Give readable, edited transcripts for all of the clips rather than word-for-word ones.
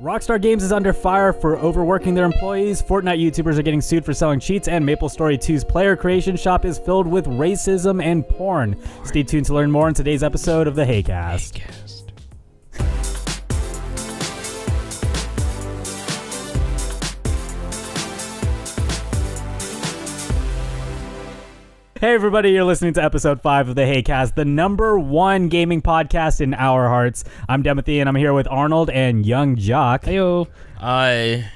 Rockstar Games is under fire for overworking their employees, Fortnite Youtubers are getting sued for selling cheats, and Maplestory 2's player creation shop is filled with racism and porn. Stay tuned to learn more in today's episode of the Heycast. Hey everybody, you're listening to episode 5 of the Heycast, the number 1 gaming podcast in our hearts. I'm Timothy and I'm here with Arnold and Young Jock. Heyo.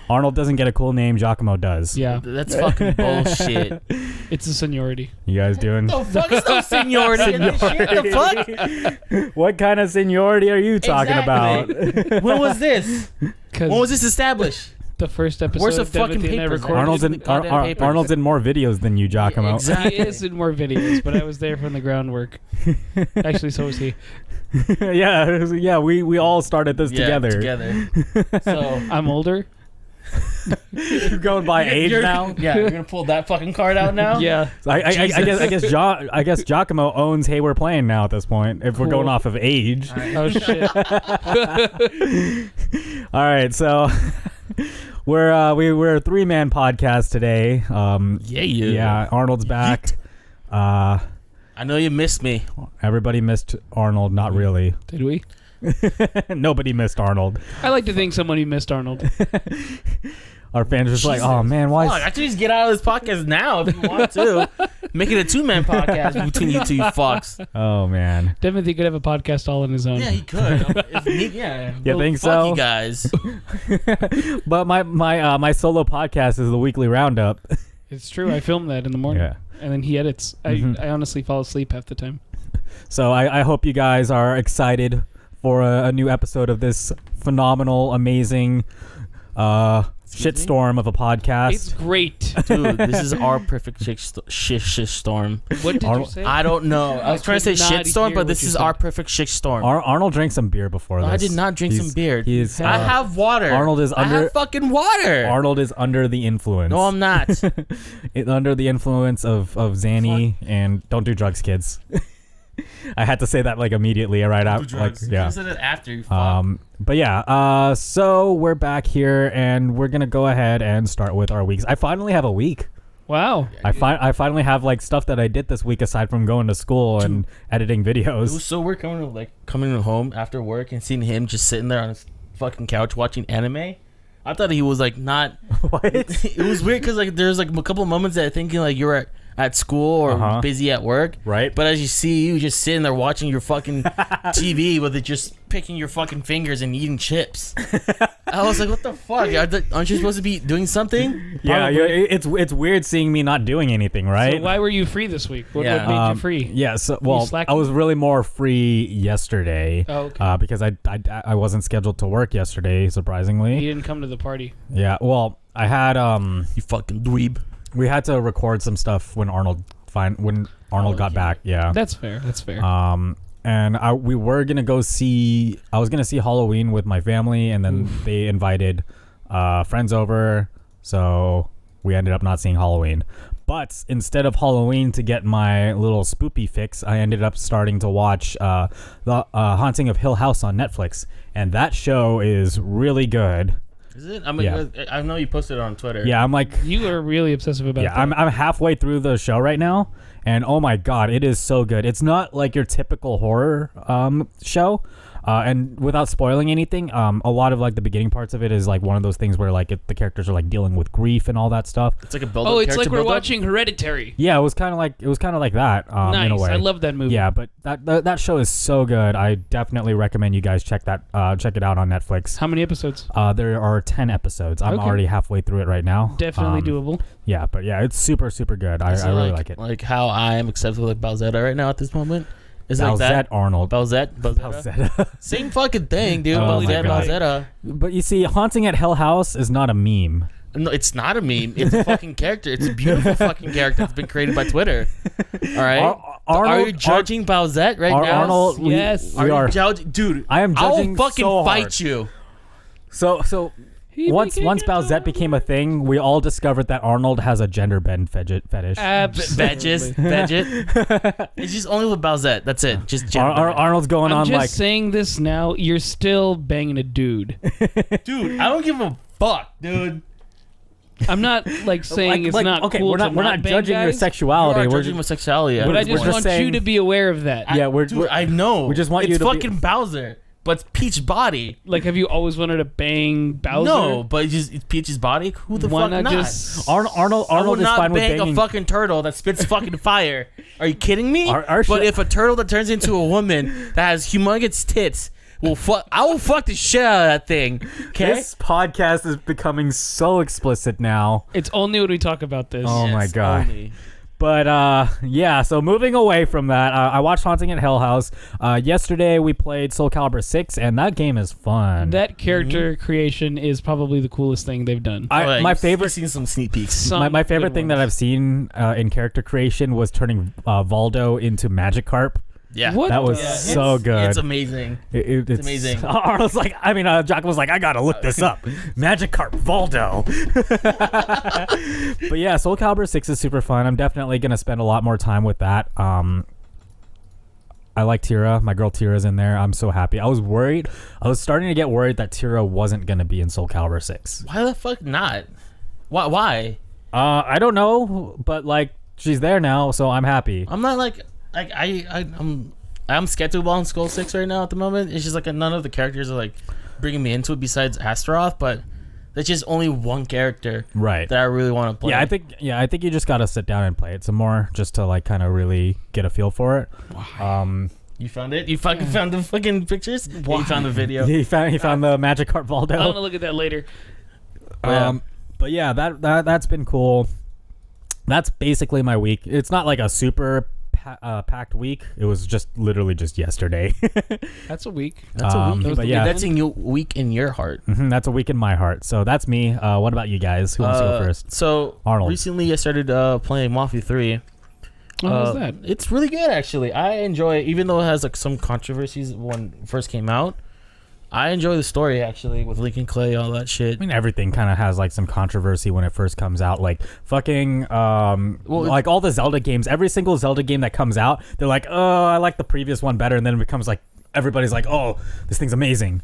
Arnold doesn't get a cool name, Giacomo does. Yeah. That's fucking bullshit. It's a seniority. You guys doing? The fuck is no seniority in this shit? The fuck? What kind of seniority are you talking Exactly. about? When was this? When was this established? The first episode Where's the of fucking Timothy and I papers? recorded. Arnold's in more videos than you, Giacomo. Exactly. He is in more videos, but I was there from the groundwork. Actually, so was he. yeah. We all started this together. So I'm older. You're going by age now. Yeah, you're gonna pull that fucking card out now. Yeah. So I guess Giacomo owns Hey We're Playing now at this point. If we're Cool. going off of age. All right. Oh shit. All right, so we're a 3-man podcast today. Yeah. Arnold's back. I know you missed me. Everybody missed Arnold. Not really. Did we? Nobody missed Arnold. I like to think somebody missed Arnold. Our fans are just like, oh man, why? Fuck, I can just get out of this podcast now if you want to. Make it a 2-man podcast between you two, you fucks. Oh man. Timothy could have a podcast all on his own. Yeah, he could. Yeah. You think fuck so? you guys. But my solo podcast is the weekly roundup. It's true. I filmed that in the morning. Yeah. And then he edits. I honestly fall asleep half the time. So I hope you guys are excited for a new episode of this phenomenal, amazing shitstorm of a podcast. It's great. Dude, this is our perfect shit storm. What did you say? I don't know. I was trying to say could not shitstorm, hear but what this you is said. our perfect shit storm. Arnold drank some beer before this. I did not drink some beer. I have water. I have fucking water. Arnold is under the influence. No, I'm not. Under the influence of Xanny, and don't do drugs, kids. I had to say that like immediately right out. Like, yeah. You said it after you fuck. But yeah, so we're back here and we're gonna go ahead and start with our weeks. I finally have a week. Wow. I finally have like stuff that I did this week aside from going to school and editing videos. It was so weird coming home after work and seeing him just sitting there on his fucking couch watching anime. I thought he was like not. What? It was weird because like there's like a couple of moments that I think like you were at school or busy at work, right? But as you see, you just sitting there watching your fucking TV with it, just picking your fucking fingers and eating chips. I was like, what the fuck? Aren't you supposed to be doing something? Yeah, it's weird seeing me not doing anything, right? So why were you free this week? What made you free? Yeah, so I was really more free yesterday. Oh, okay. Because I wasn't scheduled to work yesterday, surprisingly. He didn't come to the party. Yeah, well, I had you fucking dweeb. We had to record some stuff when Arnold got back. Yeah, That's fair. and we were gonna go see. I was gonna see Halloween with my family, and then they invited friends over, so we ended up not seeing Halloween. But instead of Halloween, to get my little spoopy fix, I ended up starting to watch the Haunting of Hill House on Netflix, and that show is really good. Is it? I mean, I know you posted it on Twitter. Yeah, I'm like... You are really obsessive about that. I'm halfway through the show right now, and oh my god, it is so good. It's not like your typical horror show. And without spoiling anything, a lot of like the beginning parts of it is like one of those things where like the characters are like dealing with grief and all that stuff. It's like a build-up. Oh, it's like we're build-up? watching Hereditary. Yeah, it was kind of like that. Nice. In a way. I love that movie. Yeah, but that show is so good. I definitely recommend you guys check it out on Netflix. How many episodes? There are 10 episodes. I'm already halfway through it right now. Definitely doable. Yeah, but yeah, it's super super good. I really like it. Like how I am accepted with Balzetta right now at this moment. Is Balzette like that? Arnold. Balzetta. Same fucking thing, dude. Oh my God. Balzetta. But you see, Haunting at Hill House is not a meme. No, it's not a meme. It's a fucking character. It's a beautiful fucking character that's been created by Twitter. All right. Are you judging Balzette right now? Arnold, yes. we are judging, dude. I am judging I'll fucking so hard. fight you. So once Bowsette became a thing, we all discovered that Arnold has a gender bend fetish. Absolutely. Veggies. It's just only with Bowsette. That's it. Just Arnold's going I'm on just like saying this now. You're still banging a dude. dude. I don't give a fuck, dude. I'm not like saying it's not okay. cool. We're not bang judging your guys, sexuality. We're We're judging my just, sexuality. but I just we're want saying- you to be aware of that. I know. We just want it's you to be- fucking Bowser, but it's Peach body. Like, have you always wanted to bang Bowser? No, but it's Peach's body. Who the Why fuck not not? just Arnold I would is not fine with bang banging. a fucking turtle that spits fucking fire. Are you kidding me? Our But if a turtle that turns into a woman that has humongous tits, I will fuck the shit out of that thing. Okay. This podcast is becoming so explicit now. It's only when we talk about this. Oh my Yes, God. only. But yeah, so moving away from that, I watched Haunting at Hell House. Yesterday we played Soul Calibur 6, and that game is fun. That character creation is probably the coolest thing they've done. My favorite I've seen some sneak peeks. my favorite thing that I've seen in character creation was turning Valdo into Magikarp. Yeah. What? That was the- so good. It's amazing. It's amazing. Arnold's like, Jock was like, I gotta look this up. Magikarp Valdo. But yeah, Soul Calibur 6 is super fun. I'm definitely gonna spend a lot more time with that. I like Tira. My girl Tira's in there. I'm so happy. I was starting to get worried that Tira wasn't gonna be in Soul Calibur 6. Why the fuck not? Why? I don't know, but like she's there now, so I'm happy. I'm not like I'm skeptical on Skull 6 right now at the moment. It's just like none of the characters are like bringing me into it besides Astaroth, but that's just only one character Right. that I really want to play. I think you just gotta sit down and play it some more just to like kind of really get a feel for it. You found it? You fucking found the fucking pictures? Yeah, you found the video. He found the Magikarp Valdo. I want to look at that later. But yeah, that's been cool. That's basically my week. It's not like a super packed week. It was just literally just yesterday. That's a week. That's a week. But yeah, That's in your week in your heart. that's a week in my heart. So that's me. What about you guys? Who wants to go first? So Arnold. recently I started playing Mafia 3. How's that? It's really good actually. I enjoy it, even though it has like some controversies when it first came out. I enjoy the story actually with Lincoln Clay, all that shit. I mean, everything kind of has like some controversy when it first comes out. Like fucking, like all the Zelda games. Every single Zelda game that comes out, they're like, oh, I like the previous one better, and then it becomes like everybody's like, oh, this thing's amazing.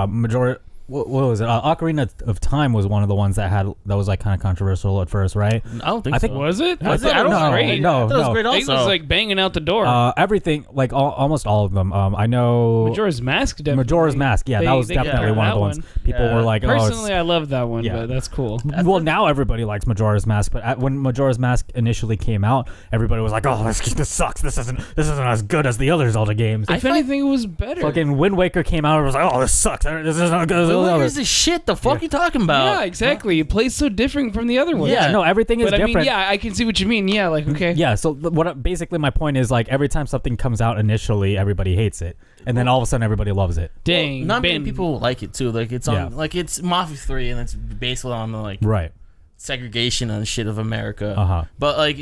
Majority. What was it? Ocarina of Time was one of the ones that was like kind of controversial at first, right? I don't think I think- so. Was it? Was I it? thought I it don't was know. great. No, I thought it was great I think it also. was like banging out the door. Everything, like almost all of them. I know Majora's Mask, definitely. Majora's Mask. Yeah, that was They definitely got one of that the ones. one. People Yeah. were like, Personally, I love that one, Yeah. but that's cool. well, now everybody likes Majora's Mask, but when Majora's Mask initially came out, everybody was like, "Oh, this sucks. This isn't as good as the other Zelda games." If anything, it was better. Fucking Wind Waker came out, and was like, "Oh, this sucks. This isn't as good as the Where other." is this shit? The fuck you talking about? Yeah, exactly. It plays so different from the other ones. Yeah, no, everything is But I different. mean, yeah, I can see what you mean. Yeah, like, okay. Yeah, so basically my point is like every time something comes out initially, everybody hates it, and then all of a sudden everybody loves it. Dang. Not many Ben. people like it too. Like it's on, Yeah. like it's Mafia 3, and it's based on the like Right. segregation and shit of America. Uh-huh. But like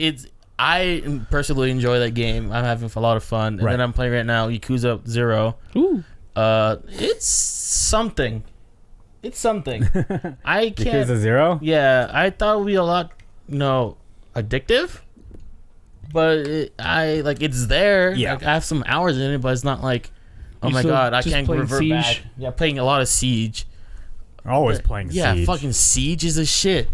I personally enjoy that game. I'm having a lot of fun. And Right. then I'm playing right now Yakuza 0. Ooh. It's something. It's something. I can't. Yakuza 0? Yeah, I thought it would be a lot, addictive. But it's there. Yeah. Like, I have some hours in it, but it's not like, oh You my still god, I just can't playing revert Siege? back. Yeah, playing a lot of Siege. Always But, playing yeah, Siege. fucking Siege is a shit.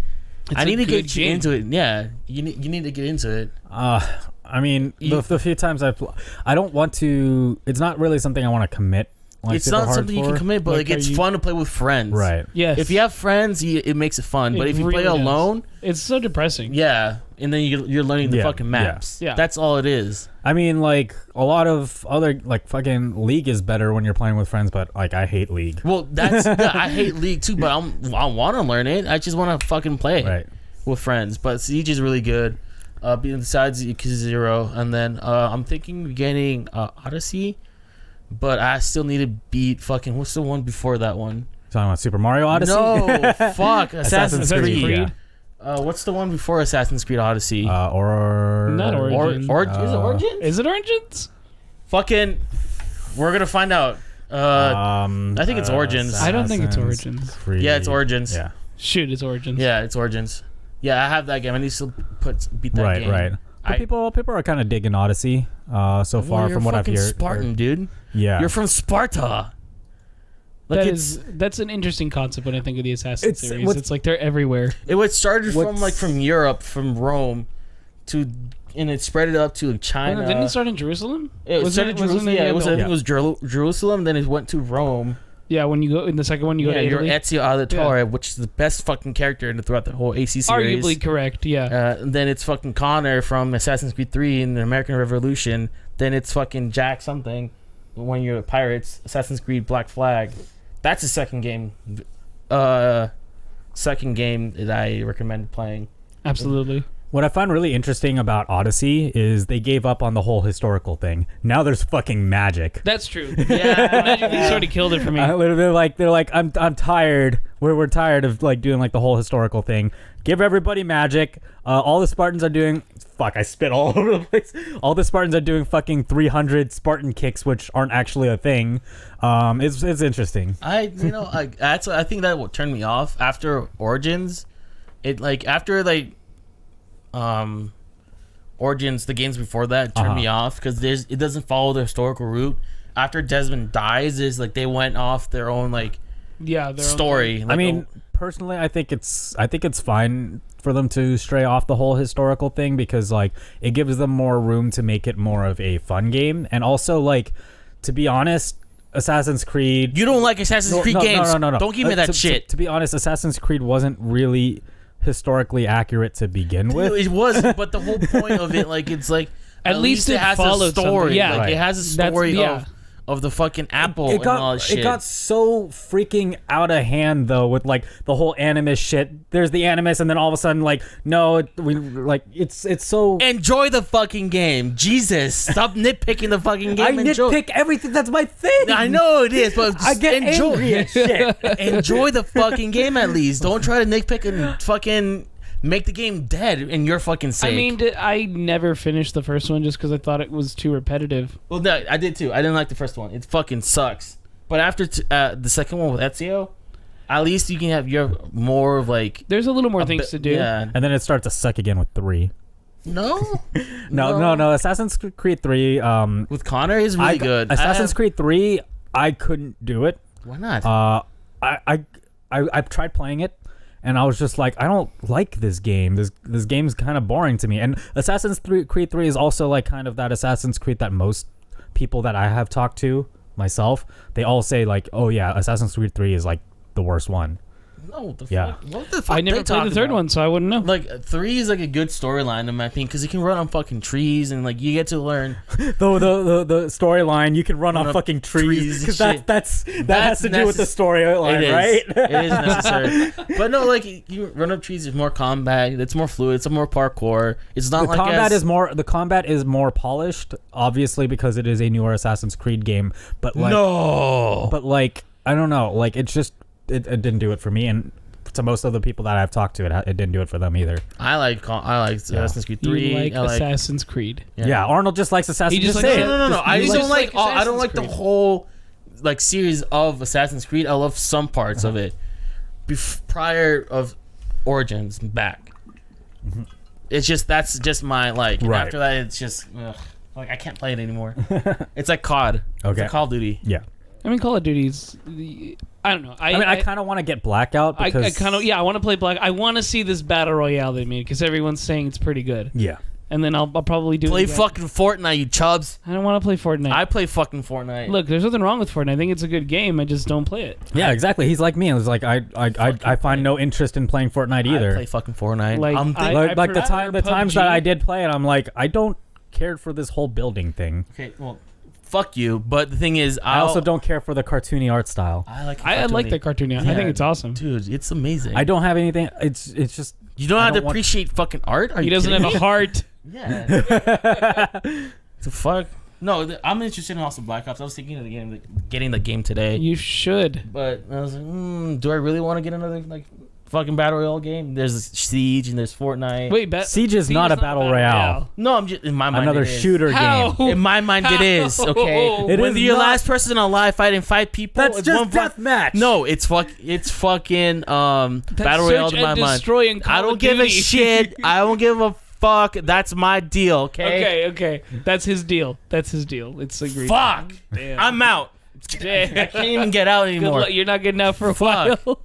It's I a need to good get you game. into it. Yeah, you need to get into it. I mean, the few times I don't want to. It's not really something I want to commit. Like, It's super not hard something you for. can commit, but Like, it's are you- fun to play with friends. Right. Yes. If you have friends, it makes it fun. But It if you play really does. alone, It's so depressing. yeah, and then you're learning the Yeah, fucking maps. yeah. That's all it is. I mean, like a lot of other like fucking League is better when you're playing with friends, but like I hate League. Well, that's I hate League too, but I want to learn it. I just want to fucking play it Right. with friends. But Siege is really good. Besides Yakuza 0, and then I'm thinking of getting Odyssey, but I still need to beat fucking what's the one before that one? Talking about Super Mario Odyssey. No, fuck Assassin's Creed. Yeah. What's the one before Assassin's Creed Odyssey? Or Not Origins. Is it Origins? Is it Origins? Fucking, we're gonna find out. I think it's Origins. I don't think it's Assassin's Origins. Creed. Yeah, it's Origins. Yeah. Shoot, it's Origins. Yeah, it's Origins. Yeah, I have that game. I need to beat that game. Right. But people are kind of digging Odyssey so far from what I've heard. Spartan, dude. Yeah. You're from Sparta. Like That's an interesting concept when I think of the Assassin's series. what's- It's like they're everywhere. it started from Europe, from Rome, and it spread it up to China. Didn't it start in Jerusalem? It started in Jerusalem. Yeah, I think it was Yeah. Jerusalem. Then it went to Rome. Yeah, when you go in the second one, you go to you're Italy. Ezio Auditore, which is the best fucking character throughout the whole AC series. Arguably correct, yeah. And then it's fucking Connor from Assassin's Creed 3 in the American Revolution. Then it's fucking Jack something when you're pirates. Assassin's Creed Black Flag. That's the second game. Second game that I recommend playing. Absolutely. What I find really interesting about Odyssey is they gave up on the whole historical thing. Now there's fucking magic. That's true. Yeah, Magic League sort of killed it for me. They're like, I'm tired. We're tired of like doing like the whole historical thing. Give everybody magic. All the Spartans are doing. Fuck, I spit all over the place. All the Spartans are doing fucking 300 Spartan kicks, which aren't actually a thing. It's interesting. I think that what turned me off after Origins. Origins, the games before that turned me off because it doesn't follow the historical route. After Desmond dies, is like they went off their own like their story. I mean, personally, I think it's fine for them to stray off the whole historical thing because like it gives them more room to make it more of a fun game, and also like to be honest, Assassin's Creed. You don't like Assassin's Creed games? No. Don't give me that shit. To be honest, Assassin's Creed wasn't really historically accurate to begin with. It wasn't, but the whole point of it, like, it's like at least it has followed a story. something. Yeah, like, it has a story yeah. of the fucking apple It and all that got shit. it got so freaking out of hand though with like the whole animus shit. There's the animus, and then all of a sudden like it's so. Enjoy the fucking game, Jesus! Stop nitpicking the fucking game. I nitpick everything. That's my thing. I know it is, but I get angry at shit. Enjoy the fucking game at least. Don't try to nitpick and fucking make the game dead in your fucking sake. I mean, I never finished the first one just because I thought it was too repetitive. Well, no, I did too. I didn't like the first one. It fucking sucks. But after the second one with Ezio, at least you can have your more of like. There's a little more things to do. Yeah. And then it starts to suck again with 3. No. No. Assassin's Creed 3. With Connor is really good. Assassin's Creed 3. I couldn't do it. Why not? I tried playing it, and I was just like, I don't like this game. This game's kind of boring to me. And Assassin's Creed 3 is also like kind of that Assassin's Creed that most people that I have talked to, myself, they all say like, oh yeah, Assassin's Creed 3 is like the worst one. No, the Yeah. fuck? What the fuck? I never played the third one, so I wouldn't know. Like 3 is like a good storyline in my opinion because you can run on fucking trees and like you get to learn. The storyline, you can run on up fucking trees because shit. that has to do with the storyline, right? It is necessary. But no, like you run up trees. There's more combat. It's more fluid. It's more parkour. It's not The combat is more polished, obviously because it is a newer Assassin's Creed game. But like, but like I don't know, like it's just. It didn't do it for me, and to most of the people that I've talked to, it didn't do it for them either. I like Assassin's Creed 3. You like I Assassin's Creed. Yeah, Arnold just likes Assassin's He just Creed. likes- No. I He just don't just like. like I don't like the Assassin's Creed. whole like series of Assassin's Creed. I love some parts of it. Prior of Origins and back. It's just that's just my like. Right. After that, it's just like I can't play it anymore. It's like COD. It's Okay. like Call of Duty. Yeah. I mean, Call of Duty's. I don't know. I kind of want to get Blackout because I kind of I want to play Black. I want to see this battle royale they made because everyone's saying it's pretty good. Yeah. And then I'll probably do Play it again. fucking Fortnite, you chubs. I don't want to play Fortnite. I play fucking Fortnite. Look, there's nothing wrong with Fortnite. I think it's a good game. I just don't play it. Yeah, exactly. He's like me. It was like I find no interest in playing Fortnite either. I play fucking Fortnite. Like, Like the times PUBG. that I did play it, I'm like, I don't care for this whole building thing. okay, well, fuck you. But the thing is, I also don't care for the cartoony art style. I like. I like the cartoon. Yeah. I think it's awesome. dude. It's amazing. I don't have anything. It's just You don't I have to don't want- appreciate fucking art. Are He you doesn't kidding have a me? heart. Yeah. The fuck. No, I'm interested in also Black Ops. I was thinking of getting the game today, You should. but I was like, do I really want to get another like fucking battle royale game. There's Siege and there's Fortnite. Wait, Siege is not a battle royale. No, I'm just in my mind. Another it is. shooter How? game. In my mind, it is okay. It Whether is you're not- last person alive fighting 5 people, That's it's just one deathmatch. No, it's fucking battle royale in my mind. I don't give a shit. I don't give a fuck. That's my deal. Okay. That's his deal. It's agreed. Fuck. Damn. I'm out. Damn. I can't even get out Good anymore. luck. You're not getting out for a Fuck. while.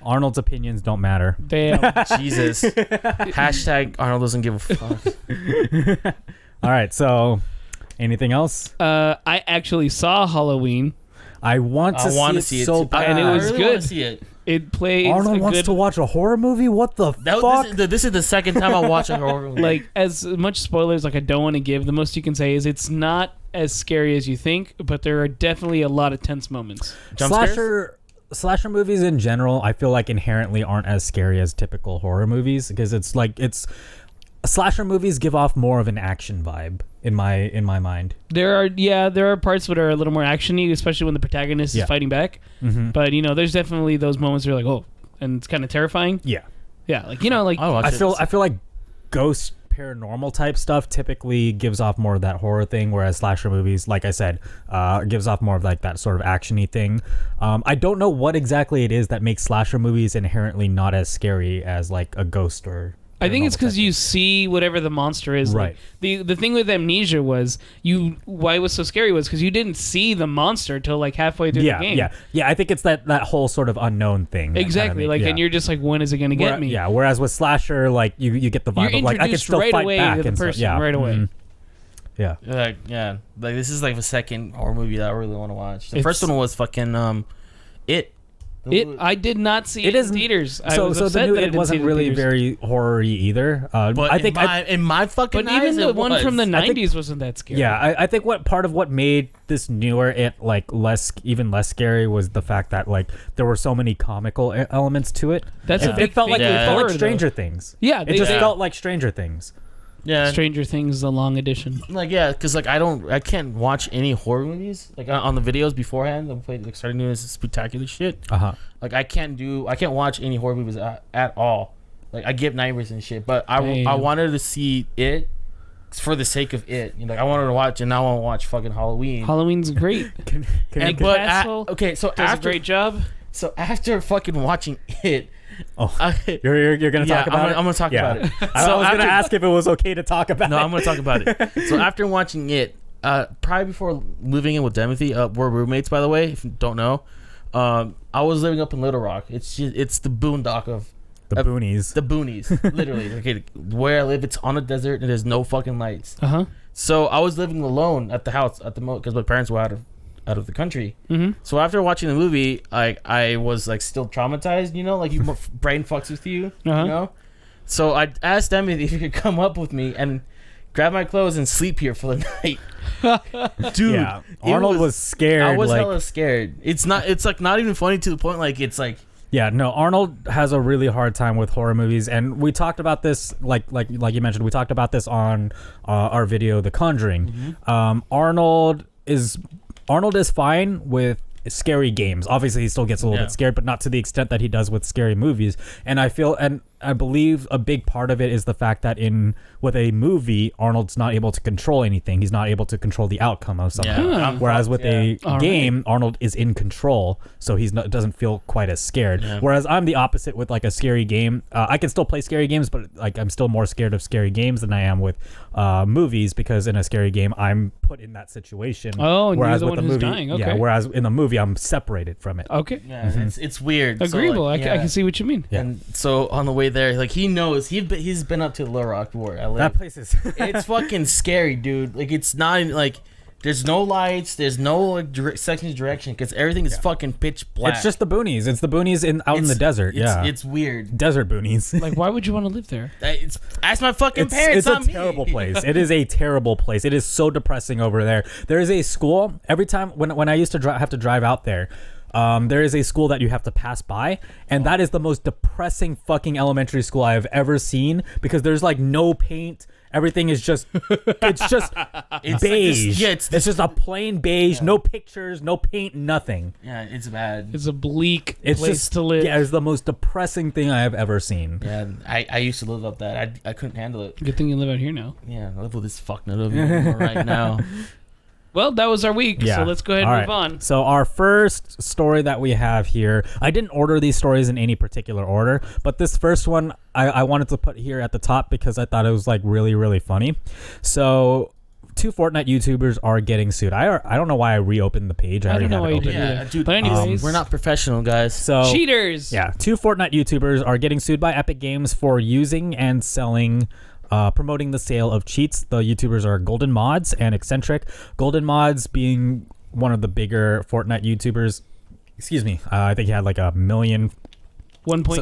Arnold's opinions don't matter. Damn. Jesus. Hashtag Arnold doesn't give a fuck. All right, so anything else? I actually saw Halloween. I want to I see it too. so bad. And it I was really good. want to see it. It plays Arnold a wants good, to watch a horror movie? What the fuck? This is the second time I watch a horror movie. like as much spoilers like I don't want to give. The most you can say is it's not as scary as you think, but there are definitely a lot of tense moments. Jump scares? Slasher movies in general, I feel like inherently aren't as scary as typical horror movies because slasher movies give off more of an action vibe in my mind. There are parts that are a little more actiony, especially when the protagonist is fighting back. Mm-hmm. But there's definitely those moments where you're like, oh, and it's kind of terrifying. Yeah. Yeah, like like I'll watch I it. feel like ghost paranormal type stuff typically gives off more of that horror thing, whereas slasher movies, like I said, gives off more of like that sort of actiony thing. I don't know what exactly it is that makes slasher movies inherently not as scary as like a ghost or. I think it's because paranormal type you see whatever the monster is. Right. Like, the thing with Amnesia was why it was so scary was because you didn't see the monster till like halfway through the game. Yeah. I think it's that whole sort of unknown thing. Exactly. And you're just like, when is it going to get me? Yeah. Whereas with slasher, like you get the vibe You're of like I can introduced still right fight away back to the and stuff. person Yeah. right away. Mhm. Yeah. Like this is like the second horror movie that I really want to watch. The It's- first one was fucking It. I did not see it in theaters. I was So upset the new that I it didn't see wasn't in really theaters. very horror-y either. But I think in my fucking But eyes, even the it one was. from the I think- 90s wasn't that scary. Yeah, I think what part of what made this newer it like even less scary was the fact that like there were so many comical elements to it. That's Yeah. a big It felt like thing it with felt horror, like though. Stranger Things. Yeah, It just Yeah. felt like Stranger Things. Yeah, Stranger Things, the long edition. like because like I can't watch any horror movies like on the videos beforehand. I'm like starting doing this spectacular shit. Like I can't watch any horror movies at all. Like I get nightmares and shit. But I Damn. wanted to see it for the sake of it. Like I wanted to watch, and now I want to watch fucking Halloween. Halloween's great. And But Castle okay, so does a great job. So after fucking watching it, You're gonna talk about it. I'm gonna talk about it. I was gonna ask if it was okay to talk about No, it. I'm gonna talk about it. So after watching it, probably before moving in with Timothy, we're roommates, by the way. If you don't know, I was living up in Little Rock. It's the boondock of the boonies. the boonies, literally. Okay, where I live, it's on a desert and there's no fucking lights. So I was living alone at the house at the because my parents were out of the country. So after watching the movie, I was like still traumatized. Like your brain fucks with you. You know. So I asked them if he could come up with me and grab my clothes and sleep here for the night. Dude, Yeah, Arnold was scared. I was like, hella scared. It's like not even funny to the point like it's like. Yeah, no, Arnold has a really hard time with horror movies, and we talked about this, like you mentioned, we talked about this on our video, The Conjuring. Arnold is fine with scary games. Obviously, he still gets a little bit scared, but not to the extent that he does with scary movies. And I believe a big part of it is the fact that with a movie, Arnold's not able to control anything. He's not able to control the outcome of something. Yeah. Whereas with a All game, Arnold is in control, so doesn't feel quite as scared. Yeah. Whereas I'm the opposite with like a scary game. I can still play scary games, but like I'm still more scared of scary games than I am with movies, because in a scary game I'm put in that situation. Oh, and whereas you're the with one a who's movie, dying. yeah. Okay. Whereas in the movie I'm separated from it. Okay. Yeah, it's weird. So, Agreeable. like, I can see what you mean. Yeah. And so on the way there, like he knows he's been up to Little Rock where I live. That place is. It's fucking scary, dude. Like it's not even, like there's no lights, there's no like section of direction because everything is fucking pitch black. It's just the boonies. It's the boonies out in the desert. It's weird. Desert boonies. Like, why would you want to live there? Ask my fucking It's parents. a not me. terrible place. It is a terrible place. It is so depressing over there. There is a school every time when I used to have to drive out there. There is a school that you have to pass by, and that is the most depressing fucking elementary school I have ever seen, because there's like no paint everything is just it's just beige. It's just a plain beige, no pictures, no paint, nothing. Yeah, it's bad. It's a bleak place to live. Yeah, it's the most depressing thing I have ever seen. Yeah, I used to live up that. I couldn't handle it. Good thing you live out here now. Yeah, I live with this fuck nut over here right now. Well, that was our week, so let's go ahead and move on. So our first story that we have here, I didn't order these stories in any particular order, but this first one I wanted to put here at the top because I thought it was like really, really funny. So 2 Fortnite YouTubers are getting sued. I don't know why I reopened the page. I don't know why you did that. Dude, but anyways, we're not professional, guys. So cheaters. Yeah, 2 Fortnite YouTubers are getting sued by Epic Games for using and selling promoting the sale of cheats. The YouTubers are Golden Mods and Eccentric. Golden Mods being one of the bigger Fortnite YouTubers. Excuse me. I think he had like 1.9 million. 1.9 or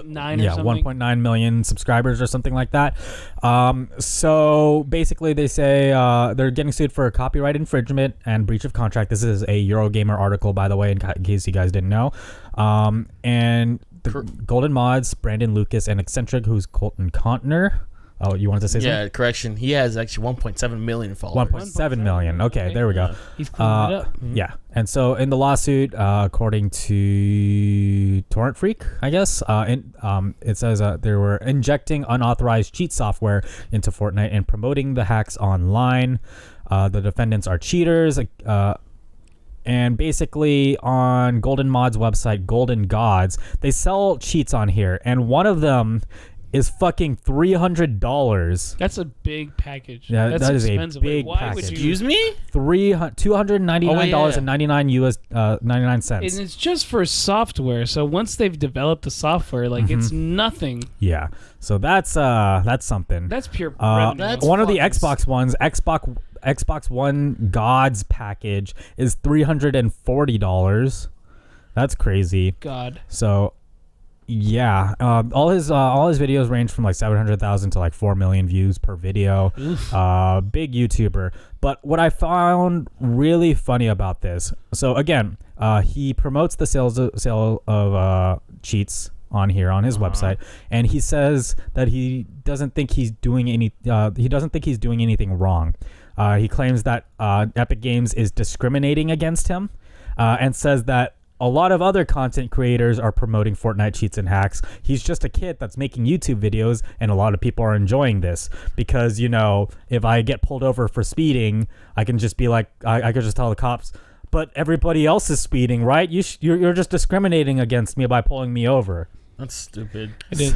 something. 1.9 million subscribers or something like that. So basically they say they're getting sued for copyright infringement and breach of contract. This is a Eurogamer article, by the way, in case you guys didn't know. And the Golden Mods, Brandon Lucas, and Eccentric, who's Colton Contner. Oh, you wanted to say something? Yeah, correction. He has actually 1.7 million followers. 1.7 million. Okay, there we go. He's cleaning it up. Yeah. And so in the lawsuit, according to Torrent Freak, I guess, it says they were injecting unauthorized cheat software into Fortnite and promoting the hacks online. The defendants are cheaters. And basically on Golden Mod's website, Golden Gods, they sell cheats on here. And one of them is fucking $300. That's a big package. Yeah, that's that is expensive. a big package. Excuse me? $299.99 99 cents. And it's just for software. So once they've developed the software, like it's nothing. Yeah. So that's something. That's pure revenue. That's one of the Xbox ones, Xbox One Gods package is $340. That's crazy. God. So yeah, all his videos range from like 700,000 to like 4 million views per video. Big YouTuber. But what I found really funny about this, so again, he promotes the sale of cheats on here on his website, and he says that he doesn't think he's doing anything wrong. He claims that Epic Games is discriminating against him, and says that a lot of other content creators are promoting Fortnite cheats and hacks. He's just a kid that's making YouTube videos, and a lot of people are enjoying this because, you know, if I get pulled over for speeding, I can just be like, I could just tell the cops, but everybody else is speeding, right? You're just discriminating against me by pulling me over. That's stupid. It is.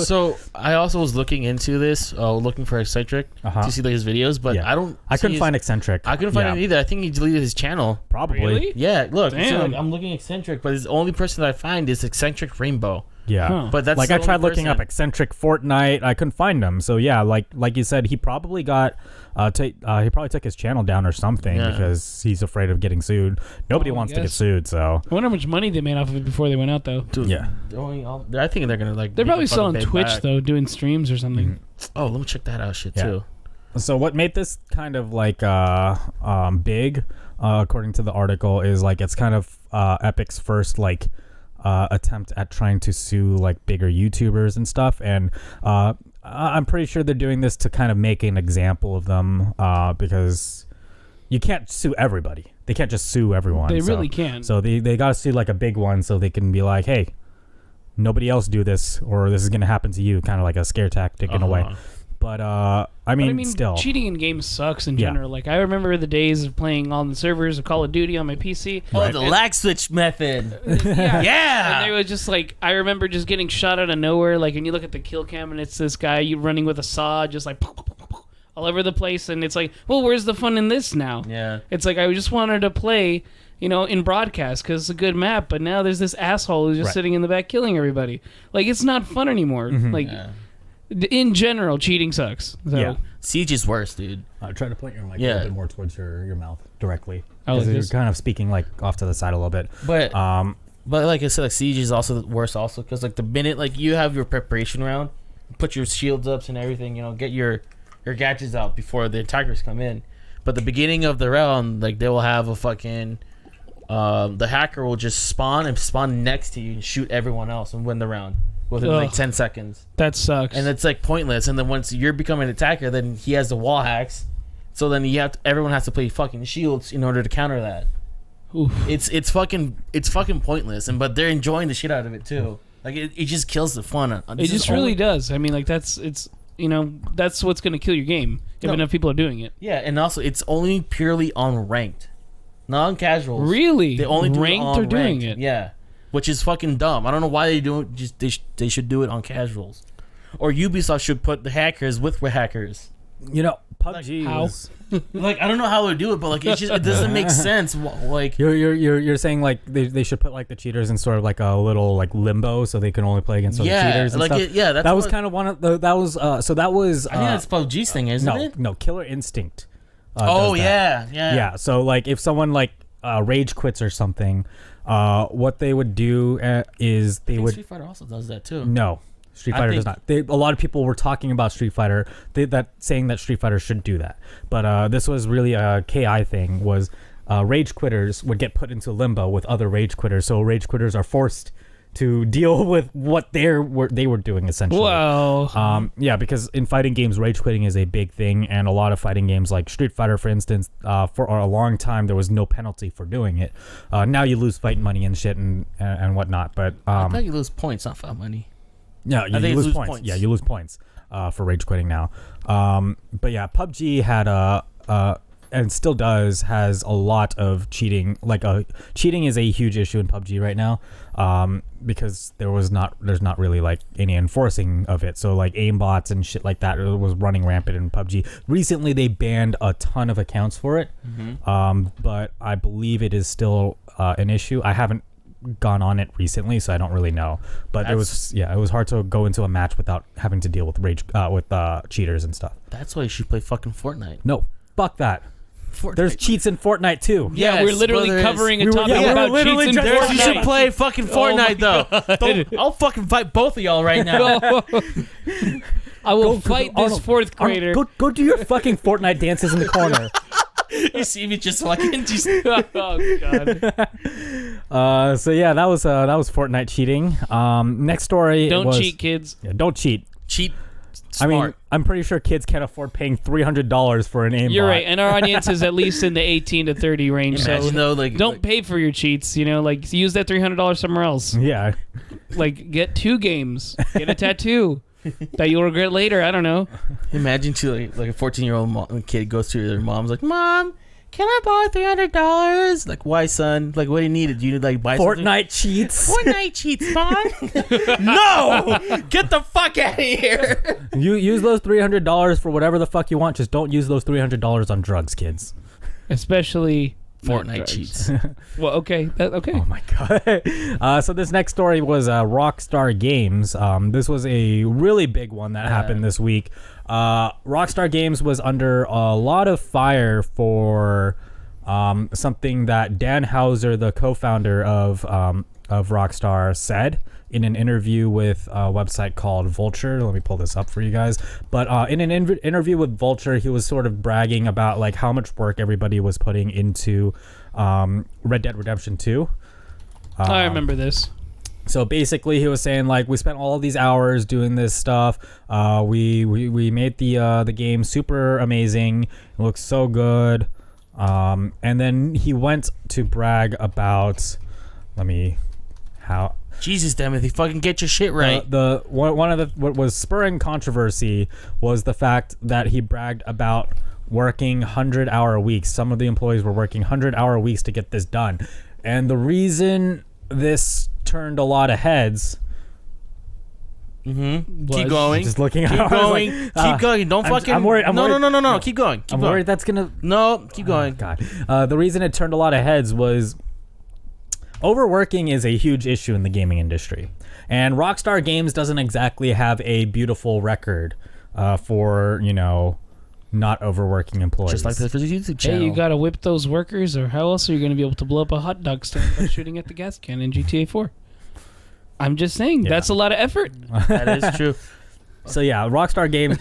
So I also was looking into this, looking for Eccentric to see like his videos, but Yeah. I couldn't find Eccentric. I couldn't find him either. I think he deleted his channel. Probably. Really? Yeah, look, so, Damn. like, I'm looking Eccentric, but the only person that I find is Eccentric Rainbow. Yeah. Huh. But that's Like the I tried only looking up person. Eccentric Fortnite, I couldn't find him. So yeah, like you said, he probably got he probably took his channel down or something because he's afraid of getting sued. Nobody wants to get sued, so I wonder how much money they made off of it before they went out, though. Dude, yeah. I think they're gonna like. They're make probably a still on fucking Twitch back. though, doing streams or something. Oh, let me check that out, shit Yeah. too. So what made this kind of like big, according to the article, is like it's kind of Epic's first like attempt at trying to sue like bigger YouTubers and stuff, and I'm pretty sure they're doing this to kind of make an example of them because you can't sue everybody. They can't just sue everyone. They really can't. So they got to sue like a big one so they can be like, hey, nobody else do this or this is going to happen to you, kind of like a scare tactic in a way. But I mean, still, cheating in games sucks in general. Like I remember the days of playing on the servers of Call of Duty on my PC. Oh, the lag switch method. Yeah. And they was just like, I remember just getting shot out of nowhere. Like, and you look at the kill cam, and it's this guy you running with a saw, just like all over the place, and it's like, well, where's the fun in this now? Yeah. It's like I just wanted to play, you know, in broadcast because it's a good map, but now there's this asshole who's just sitting in the back killing everybody. Like, it's not fun anymore. Like. Yeah. In general, cheating sucks. So. Yeah. Siege is worse, dude. Try to point your mic a little bit more towards your mouth directly. Like you're kind of speaking like off to the side a little bit. But like I said, like Siege is also worse also because like the minute like you have your preparation round, put your shields up and everything, you know, get your gadgets out before the attackers come in. But the beginning of the round, like they will have a fucking the hacker will just spawn next to you and shoot everyone else and win the round within like 10 seconds. That sucks. And it's like pointless. And then once you're becoming an attacker, then he has the wall hacks. So then everyone has to play fucking shields in order to counter that. Oof. It's fucking pointless. But they're enjoying the shit out of it too. Like it just kills the fun. It just really does. I mean, like that's what's gonna kill your game if enough people are doing it. Yeah, and also it's only purely on ranked, not on casuals. Really? They only do ranked it on are doing ranked. it. Yeah, which is fucking dumb. I don't know why they do it. Just they should do it on casuals, or Ubisoft should put the hackers with hackers. PUBG. How? Like I don't know how they do it, but like it doesn't make sense. Like you're saying like they should put like the cheaters in sort of like a little like limbo so they can only play against other cheaters and like stuff. That's that was kind of one of the that was I think that's PUBG's thing, isn't it? No, Killer Instinct. Yeah. So like if someone like rage quits or something, what they would do is they would. Street Fighter also does that too. No. Street Fighter does not. A lot of people were talking about Street Fighter, saying that Street Fighter should do that. But this was really a KI thing. Was rage quitters would get put into limbo with other rage quitters, so rage quitters are forced to deal with what they were doing essentially. Wow. Yeah, because in fighting games, rage quitting is a big thing, and a lot of fighting games like Street Fighter, for instance, for a long time there was no penalty for doing it. Now you lose fight money and shit and whatnot. But I thought you lose points, not fight money. Yeah, you lose points. Yeah, you lose points for rage quitting now. But yeah, PUBG had and still has a lot of cheating. Like cheating is a huge issue in PUBG right now, because there's not really like any enforcing of it. So like aimbots and shit like that was running rampant in PUBG. Recently, they banned a ton of accounts for it, but I believe it is still an issue. I haven't gone on it recently, so I don't really know. But it was hard to go into a match without having to deal with cheaters and stuff. That's why you should play fucking Fortnite. No, fuck that. There's cheats in Fortnite too. Yeah, we're literally covering a topic about cheats in Fortnite. You should Fortnite. play fucking Fortnite though. I'll fucking fight both of y'all right now. I will fight this fourth grader. Go do your fucking Fortnite dances in the corner. You see me just fucking just. Oh god. So yeah, that was Fortnite cheating. Next story. Don't cheat, kids. Yeah, don't cheat. Cheat. Smart. I mean, I'm pretty sure kids can't afford paying $300 for an aimbot. You're right, and our audience is at least in the 18 to 30 range. Imagine so though, don't pay for your cheats. Like use that $300 somewhere else. Yeah. Like get 2 games, get a tattoo that you'll regret later. I don't know. Imagine like a 14-year-old kid goes to their mom's like, "Mom, can I borrow $300?" Like, why, son? Like, what do you need? Do you need like buy Fortnite cheats? Fortnite cheats, Mom. No, get the fuck out of here. You use those $300 for whatever the fuck you want. Just don't use those $300 on drugs, kids. Especially Fortnite cheats. Well, okay. Okay. Oh my god. So this next story was Rockstar Games. This was a really big one that happened this week. Rockstar Games was under a lot of fire for something that Dan Houser, the co-founder of Rockstar, said in an interview with a website called Vulture. Let me pull this up for you guys. But in an interview with Vulture, he was sort of bragging about like how much work everybody was putting into Red Dead Redemption 2. I remember this. So basically, he was saying like we spent all these hours doing this stuff. We made the game super amazing. It looks so good. And then he went to brag about. Jesus damn it! They fucking get your shit right. What was spurring controversy was the fact that he bragged about working 100-hour weeks. Some of the employees were working 100-hour weeks to get this done, and the reason this turned a lot of heads. Keep going. Just looking. Keep going. Keep going. Don't fucking. I'm worried. No. Keep going. I'm worried that's gonna. No. Keep going. God. The reason it turned a lot of heads was overworking is a huge issue in the gaming industry, and Rockstar Games doesn't exactly have a beautiful record for not overworking employees. Just like the YouTube channel. Hey, you gotta whip those workers, or how else are you gonna be able to blow up a hot dog stand by shooting at the gas can in GTA 4? I'm just saying, that's a lot of effort. That is true. So yeah, Rockstar Games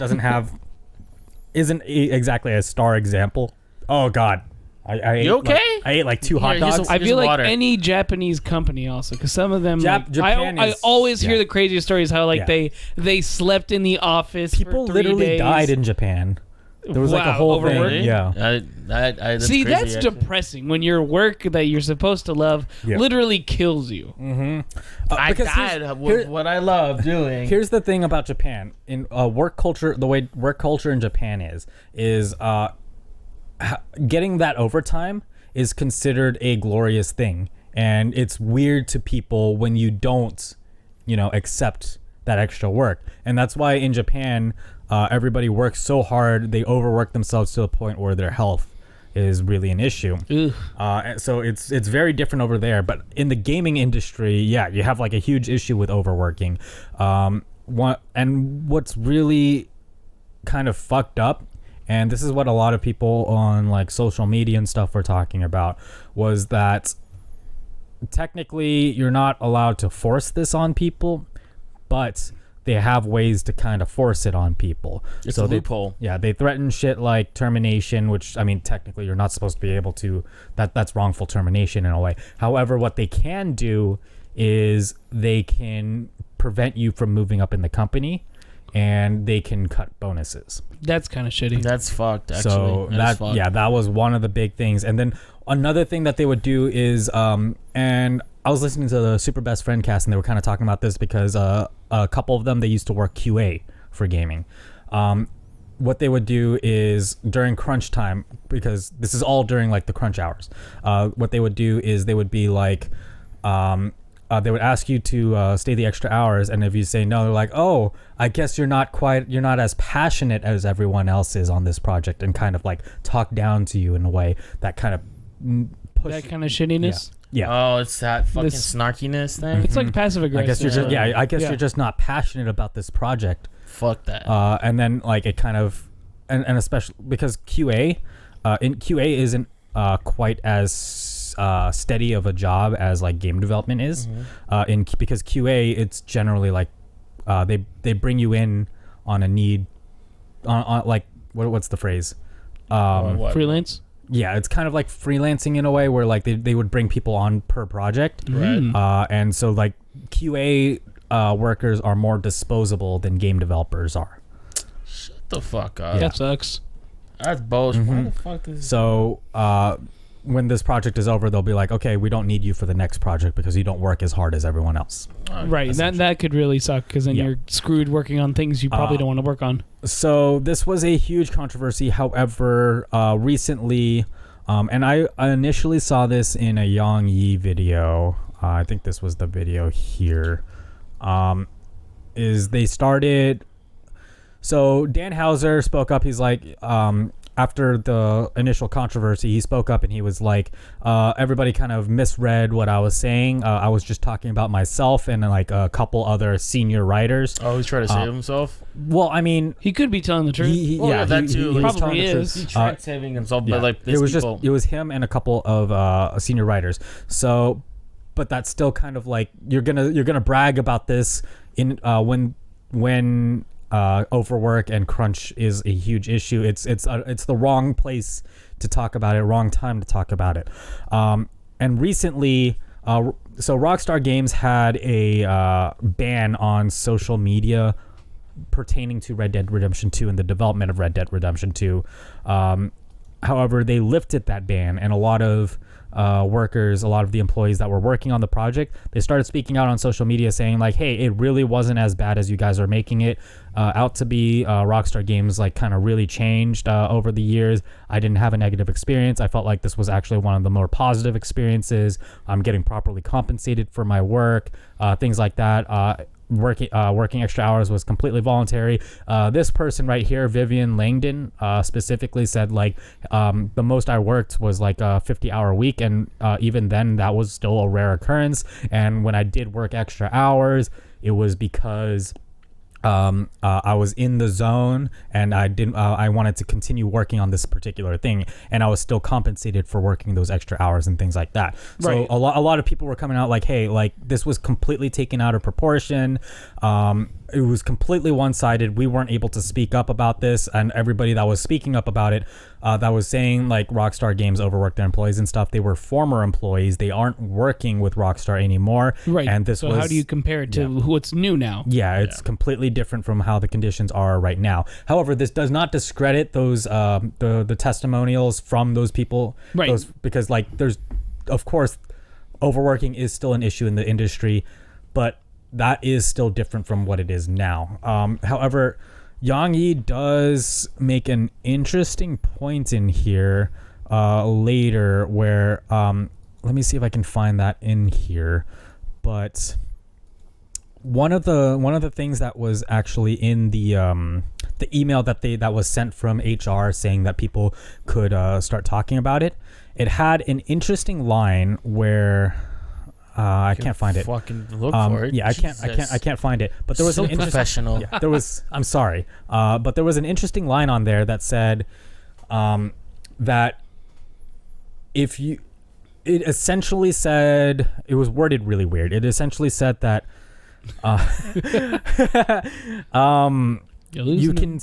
isn't exactly a star example. Oh god. I You ate, okay? I ate like 2 hot dogs. I feel like water. any Japanese company also, because some of them, Japan I is- always hear yeah. the craziest stories how Yeah. they slept in the office. People for 3 literally days. died in Japan. There was like a Wow, whole overwork? thing. Yeah. That's See, crazy, that's actually. depressing when your work that you're supposed to love Yeah. literally kills you. I because died with what I love doing. Here's the thing about Japan. In work culture, the way work culture in Japan is getting that overtime is considered a glorious thing, and it's weird to people when you don't, accept that extra work. And that's why in Japan, everybody works so hard, they overwork themselves to the point where their health is really an issue. And so it's very different over there. But in the gaming industry, yeah, you have like a huge issue with overworking. What's really kind of fucked up, and this is what a lot of people on like social media and stuff were talking about, was that technically you're not allowed to force this on people, but they have ways to kind of force it on people. It's a loophole. They threaten shit like termination, which, I mean, technically you're not supposed to be able to, that's wrongful termination in a way. However, what they can do is they can prevent you from moving up in the company, and they can cut bonuses. That's kind of shitty. That's fucked, actually. So that was one of the big things. And then another thing that they would do is, and I was listening to the Super Best Friend cast, and they were kind of talking about this because a couple of them, they used to work QA for gaming. What they would do is during crunch time, because this is all during like the crunch hours, what they would do is they would be like, they would ask you to stay the extra hours, and if you say no, they're like, oh, I guess you're not as passionate as everyone else is on this project, and kind of like talk down to you in a way that kind of push that kind of shittiness. Yeah. Oh, it's that fucking snarkiness thing. It's like passive aggressive. I guess you're just not passionate about this project. Fuck that. And then like it kind of, and especially because QA isn't quite as steady of a job as like game development is. Because QA, it's generally like they bring you in on a need, on like what's the phrase? Freelance. Yeah, it's kind of like freelancing in a way where like they would bring people on per project. Right. And so like QA workers are more disposable than game developers are. Shut the fuck up. That sucks. That's bullshit. Why the fuck is So when this project is over, they'll be like, okay, we don't need you for the next project because you don't work as hard as everyone else. Right. That could really suck, because then you're screwed working on things you probably don't want to work on. So this was a huge controversy. However, recently, and I initially saw this in a Yang Yi video. I think this was the video here. Is they started. So Dan Houser spoke up. He's like, after the initial controversy, he spoke up and he was like, everybody kind of misread what I was saying. I was just talking about myself and like a couple other senior writers. Oh, he's trying to save himself? Well, I mean, He could be telling the truth. he that too. he was Probably telling the truth. is. He tried saving himself, but like it was people. it was him and a couple of senior writers. So, but that's still kind of like you're gonna brag about this in when overwork and crunch is a huge issue. It's the wrong place to talk about it, wrong time to talk about it. And recently, so Rockstar Games had a ban on social media pertaining to Red Dead Redemption 2 and the development of Red Dead Redemption 2. However, they lifted that ban, and a lot of workers, a lot of the employees that were working on the project, they started speaking out on social media saying like, hey, it really wasn't as bad as you guys are making it out to be. Rockstar Games like kind of really changed over the years. I didn't have a negative experience. I felt like this was actually one of the more positive experiences. I'm getting properly compensated for my work, things like that. Working extra hours was completely voluntary. This person right here, Vivian Langdon, specifically said like the most I worked was like a 50-hour week, and even then that was still a rare occurrence. And when I did work extra hours, it was because I was in the zone and I wanted to continue working on this particular thing, and I was still compensated for working those extra hours and things like that. So a lot of people were coming out like, hey, like this was completely taken out of proportion. it was completely one-sided. We weren't able to speak up about this, and everybody that was speaking up about it, that was saying like Rockstar Games overworked their employees and stuff, they were former employees. They aren't working with Rockstar anymore. Right. And this so how do you compare it to what's new now? Yeah, it's completely different from how the conditions are right now. However, this does not discredit those the testimonials from those people, right? Because like there's, of course, overworking is still an issue in the industry, but that is still different from what it is now. However, Yang Yi does make an interesting point in here later where let me see if I can find that in here. But one of the things that was actually in the email that was sent from HR saying that people could start talking about it, it had an interesting line where I can't find it. Fucking look for it. Yeah, I can't find it. But there was so an professional. Yeah, there was. I'm sorry, but there was an interesting line on there that said that if you, it essentially said, it was worded really weird. It essentially said that you can,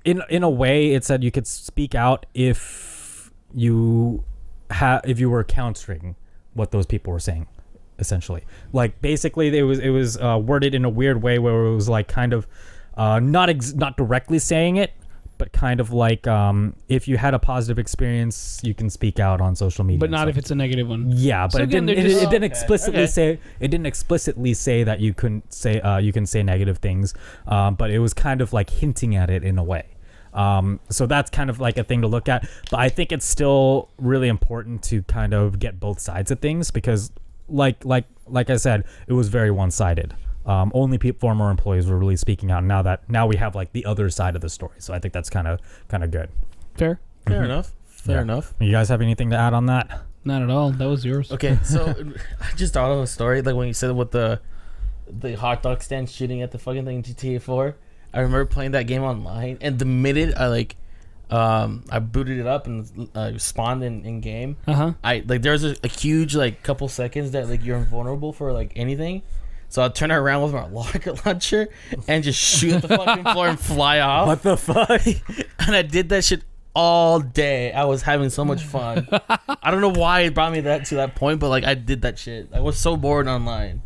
in a way, it said you could speak out if you were countering what those people were saying. Essentially, like basically it was worded in a weird way where it was like kind of not directly saying it, but kind of like if you had a positive experience, you can speak out on social media, but not if it's a negative one. Yeah, but so it again, didn't explicitly say that you couldn't say you can say negative things, but it was kind of like hinting at it in a way. So that's kind of like a thing to look at, but I think it's still really important to kind of get both sides of things because like I said, it was very one-sided. Only former employees were really speaking out. Now we have like the other side of the story. So I think that's kind of good. Fair Enough. Fair enough. You guys have anything to add on that? Not at all. That was yours. Okay, so I just thought of a story like when you said with the hot dog stand shooting at the fucking thing in GTA 4. I remember playing that game online, and the minute I booted it up and spawned in game. I like there's a huge like couple seconds that like you're invulnerable for like anything. So I'll turn around with my rocket launcher and just shoot at the fucking floor and fly off. What the fuck? And I did that shit all day. I was having so much fun. I don't know why it brought me to that point, but like I did that shit. I was so bored online.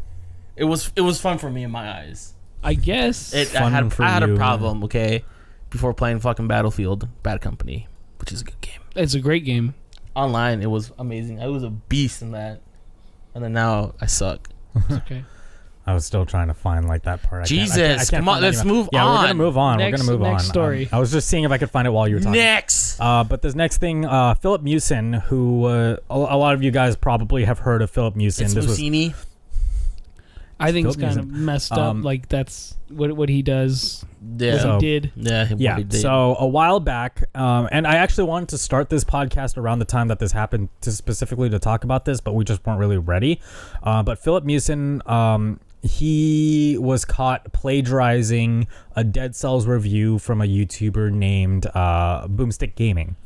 It was fun for me in my eyes. I guess. I had a problem, okay? Before playing fucking Battlefield, Bad Company, which is a good game. It's a great game. Online, it was amazing. I was a beast in that. And then now I suck. It's okay. I was still trying to find like that part. Jesus, come on, let's move on. Yeah, we're gonna move on. Next story. I was just seeing if I could find it while you were talking. Next. But this next thing, Philip Mewson, who a lot of you guys probably have heard of Philip Mewson. It's Musini. I think it's kind of messed up. Like that's what he does. Yeah, what he did. Yeah, he did. So a while back, and I actually wanted to start this podcast around the time that this happened, specifically to talk about this, but we just weren't really ready. But Philip Mewson, he was caught plagiarizing a Dead Cells review from a YouTuber named Boomstick Gaming.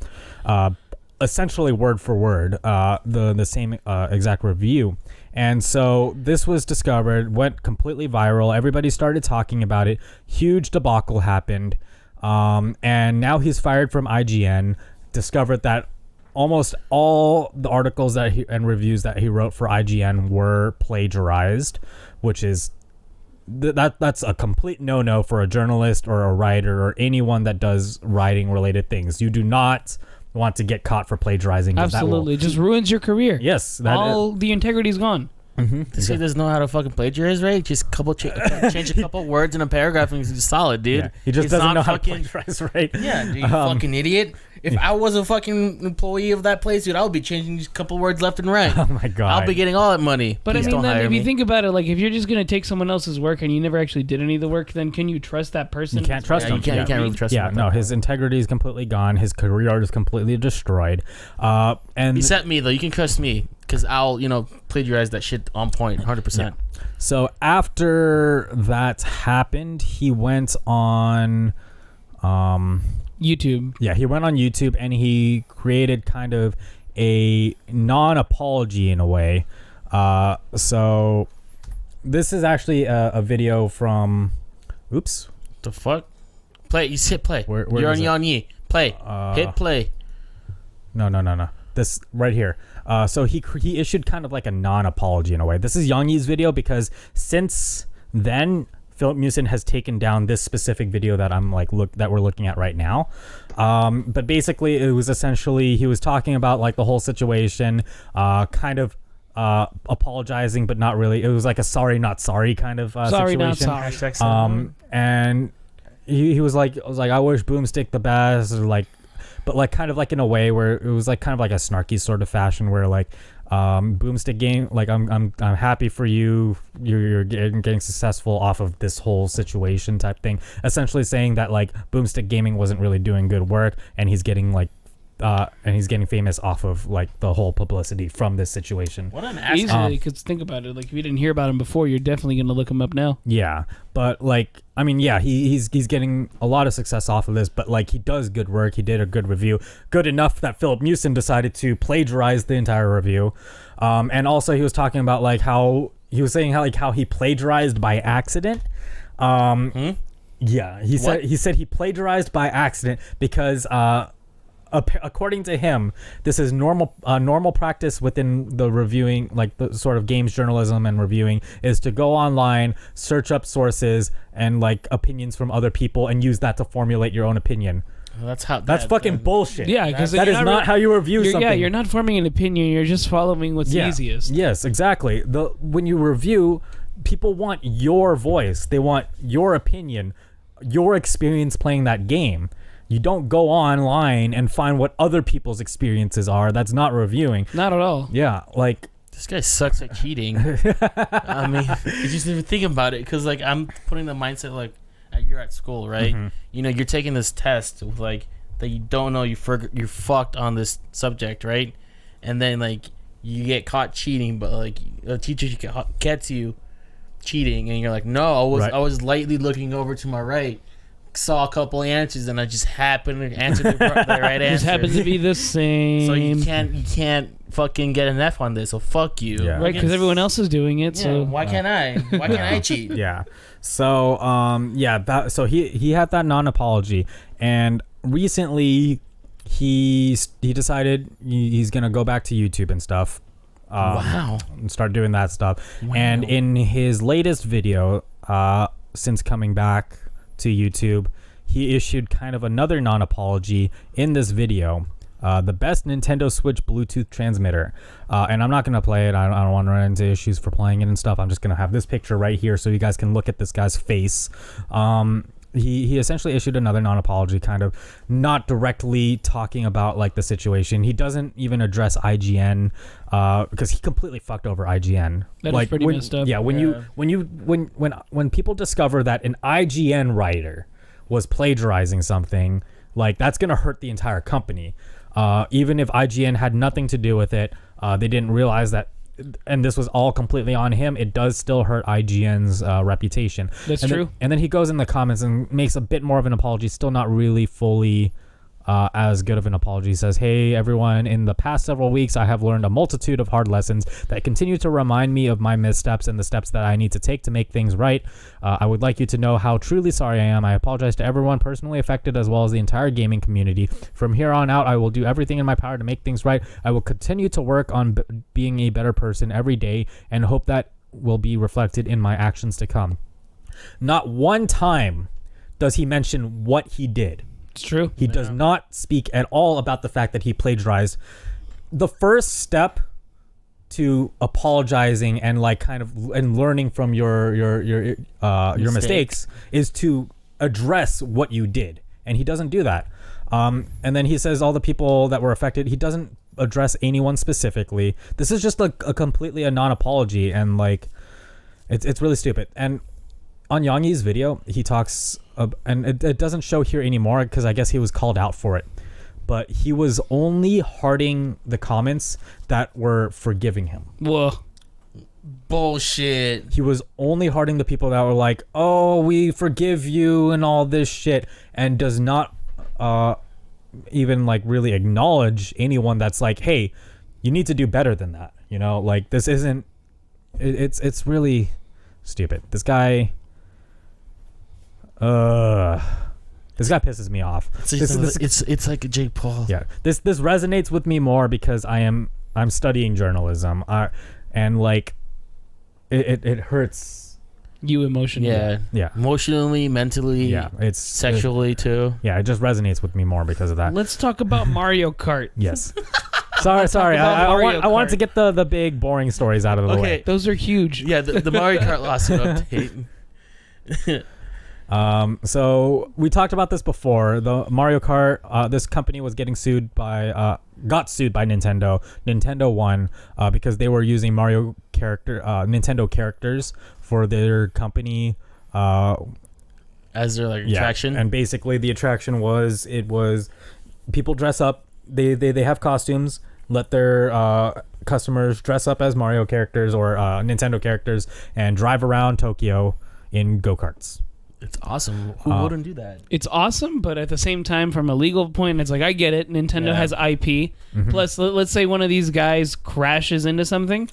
Essentially word for word, the same exact review. And so this was discovered, went completely viral. Everybody started talking about it. Huge debacle happened. And now he's fired from IGN. Discovered that almost all the articles and reviews that he wrote for IGN were plagiarized, which is that's a complete no-no for a journalist or a writer or anyone that does writing related things. You do not want to get caught for plagiarizing. Absolutely. Just ruins your career. Yes. The integrity's gone. Mm-hmm. This guy doesn't know how to fucking plagiarize, right? Just change a couple words in a paragraph and he's solid, dude. Yeah. He just doesn't know how to plagiarize, right? Yeah, dude, you fucking idiot. If I was a fucking employee of that place, dude, I would be changing just a couple words left and right. Oh my god. I'll be getting all that money. But Please I mean, then, if me. you think about it, like if you're just gonna take someone else's work and you never actually did any of the work, then can you trust that person? You can't trust him. You can't really trust him. Yeah, no, his integrity is completely gone. His career is completely destroyed. And except me though, you can trust me because I'll plagiarize that shit on point, 100%. Yeah. So after that happened, he went on YouTube. Yeah, he went on YouTube and he created kind of a non-apology in a way. So this is actually a video from Oops. The fuck? Play. You hit play. Where You're is on Yi. Play. Hit play. No. This right here. So he issued kind of like a non-apology in a way. This is Yang Yi's video because since then, Philip Mewson has taken down this specific video that that we're looking at right now. But basically, it was essentially he was talking about like the whole situation, kind of apologizing, but not really. It was like a sorry, not sorry kind of sorry, situation. not sorry. And he was like, I wish Boomstick the best, or like, but like kind of like in a way where it was like kind of like a snarky sort of fashion where like Boomstick game, like I'm happy for you, you're getting successful off of this whole situation type thing, essentially saying that like Boomstick Gaming wasn't really doing good work and he's getting famous off of like the whole publicity from this situation. What an ass. Easily, because think about it. Like if you didn't hear about him before, you're definitely gonna look him up now. Yeah, but like I mean, yeah, he's getting a lot of success off of this, but like he does good work. He did a good review, good enough that Philip Mewson decided to plagiarize the entire review, and also he was talking about like how he was saying how he plagiarized by accident. Yeah, he said he plagiarized by accident because according to him, this is normal practice within the reviewing, like the sort of games journalism and reviewing, is to go online, search up sources and like opinions from other people, and use that to formulate your own opinion. That's fucking bullshit. Yeah, because that is not how you review something. Yeah, you're not forming an opinion. You're just following what's easiest. Yes, exactly. When you review, people want your voice. They want your opinion, your experience playing that game. You don't go online and find what other people's experiences are. That's not reviewing. Not at all. Yeah, like this guy sucks at cheating. I mean, you just never think about it because like I'm putting the mindset like you're at school, right? Mm-hmm. You know, you're taking this test with like that you don't know you're fucked on this subject, right? And then like you get caught cheating, but like a teacher gets you cheating, and you're like, no, I was lightly looking over to my right. Saw a couple answers and I just happened to answer the right answer. Just happens to be the same. So you can't fucking get an F on this. So fuck you. Yeah. Right, because everyone else is doing it. Yeah, so why can't I? Why can't I cheat? Yeah. So so he had that non-apology, and recently he decided he's gonna go back to YouTube and stuff. Wow. And start doing that stuff. Wow. And in his latest video, since coming back to YouTube, he issued kind of another non-apology in this video. The best Nintendo Switch Bluetooth transmitter, and I'm not gonna play it. I don't want to run into issues for playing it and stuff. I'm just gonna have this picture right here so you guys can look at this guy's face. He essentially issued another non-apology, kind of not directly talking about like the situation. He doesn't even address IGN because he completely fucked over IGN. That is pretty messed up. Yeah, when people discover that an IGN writer was plagiarizing something, like that's gonna hurt the entire company. Even if IGN had nothing to do with it, they didn't realize that, and this was all completely on him. It does still hurt IGN's reputation. That's true. And then he goes in the comments and makes a bit more of an apology, still not really fully as good of an apology. He says, "Hey everyone, in the past several weeks I have learned a multitude of hard lessons that continue to remind me of my missteps and the steps that I need to take to make things right. I would like you to know how truly sorry I am. I apologize to everyone personally affected as well as the entire gaming community. From here on out, I will do everything in my power to make things right. I will continue to work on being a better person every day and hope that will be reflected in my actions to come." Not one time does he mention what he did. It's true. He does not speak at all about the fact that he plagiarized. The first step to apologizing and like kind of and learning from your mistakes is to address what you did, and he doesn't do that. And then he says all the people that were affected. He doesn't address anyone specifically. This is just like a completely a non-apology, and like it's really stupid. And on Yang Yi's video, he talks, and it doesn't show here anymore because I guess he was called out for it. But he was only hearting the comments that were forgiving him. Whoa. Bullshit. He was only hearting the people that were like, "Oh, we forgive you," and all this shit, and does not even like really acknowledge anyone that's like, "Hey, you need to do better than that." You know, like this isn't. It's really stupid. This guy. This guy pisses me off. It's like a Jake Paul. Yeah. This resonates with me more because I'm studying journalism. And like it hurts you emotionally. Yeah. Emotionally, mentally. Yeah. It's sexually too. Yeah. It just resonates with me more because of that. Let's talk about Mario Kart. Yes. Sorry. I wanted to get the big boring stories out of the way. Those are huge. Yeah. The Mario Kart lawsuit update. So we talked about this before. The Mario Kart, this company was getting sued by Nintendo. Nintendo won because they were using Nintendo characters for their company as their attraction. And basically the attraction was people dress up. They have costumes. Let their customers dress up as Mario characters or Nintendo characters and drive around Tokyo in go-karts. It's awesome. Who wouldn't do that? It's awesome, but at the same time, from a legal point, it's like, I get it. Nintendo has IP. Plus, let's say one of these guys crashes into something.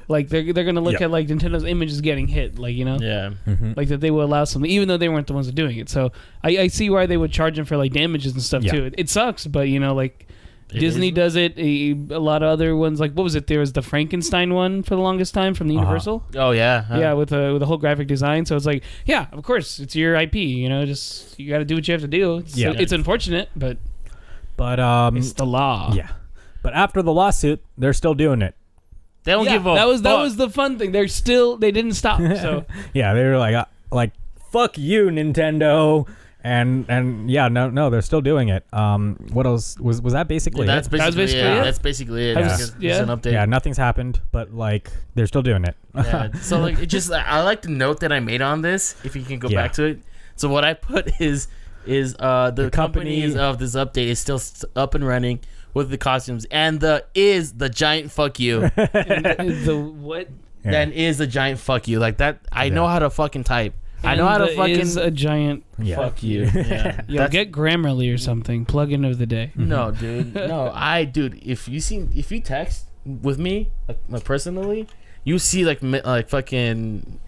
Like, they're going to look at, like, Nintendo's image is getting hit. Like, you know? Yeah. Like, that they will allow something, even though they weren't the ones doing it. So, I see why they would charge them for, like, damages and stuff, too. It sucks, but, you know, like... Disney does it. A lot of other ones, like what was it? There was the Frankenstein one for the longest time from the Universal. Oh yeah, yeah, with a whole graphic design. So it's like, yeah, of course, it's your IP. You know, just you got to do what you have to do. It's unfortunate, but it's the law. Yeah, but after the lawsuit, they're still doing it. They don't give up. That was the fun thing. They didn't stop. So yeah, they were like fuck you, Nintendo. And yeah, no, they're still doing it. What else was that basically? Yeah, that's basically it. That's basically it. Yeah. An update. Yeah, nothing's happened, but like they're still doing it. Yeah. So like it just I like the note that I made on this. If you can go back to it. So what I put is the company of this update is still up and running with the costumes and the giant fuck you. The what? Yeah. That is the giant fuck you. Like that. I know how to fucking type. I know how to fucking is a giant fuck you. Yeah. Yo, get Grammarly or something. Plug-in of the day. No, dude. No, if you text with me like personally, you see like fucking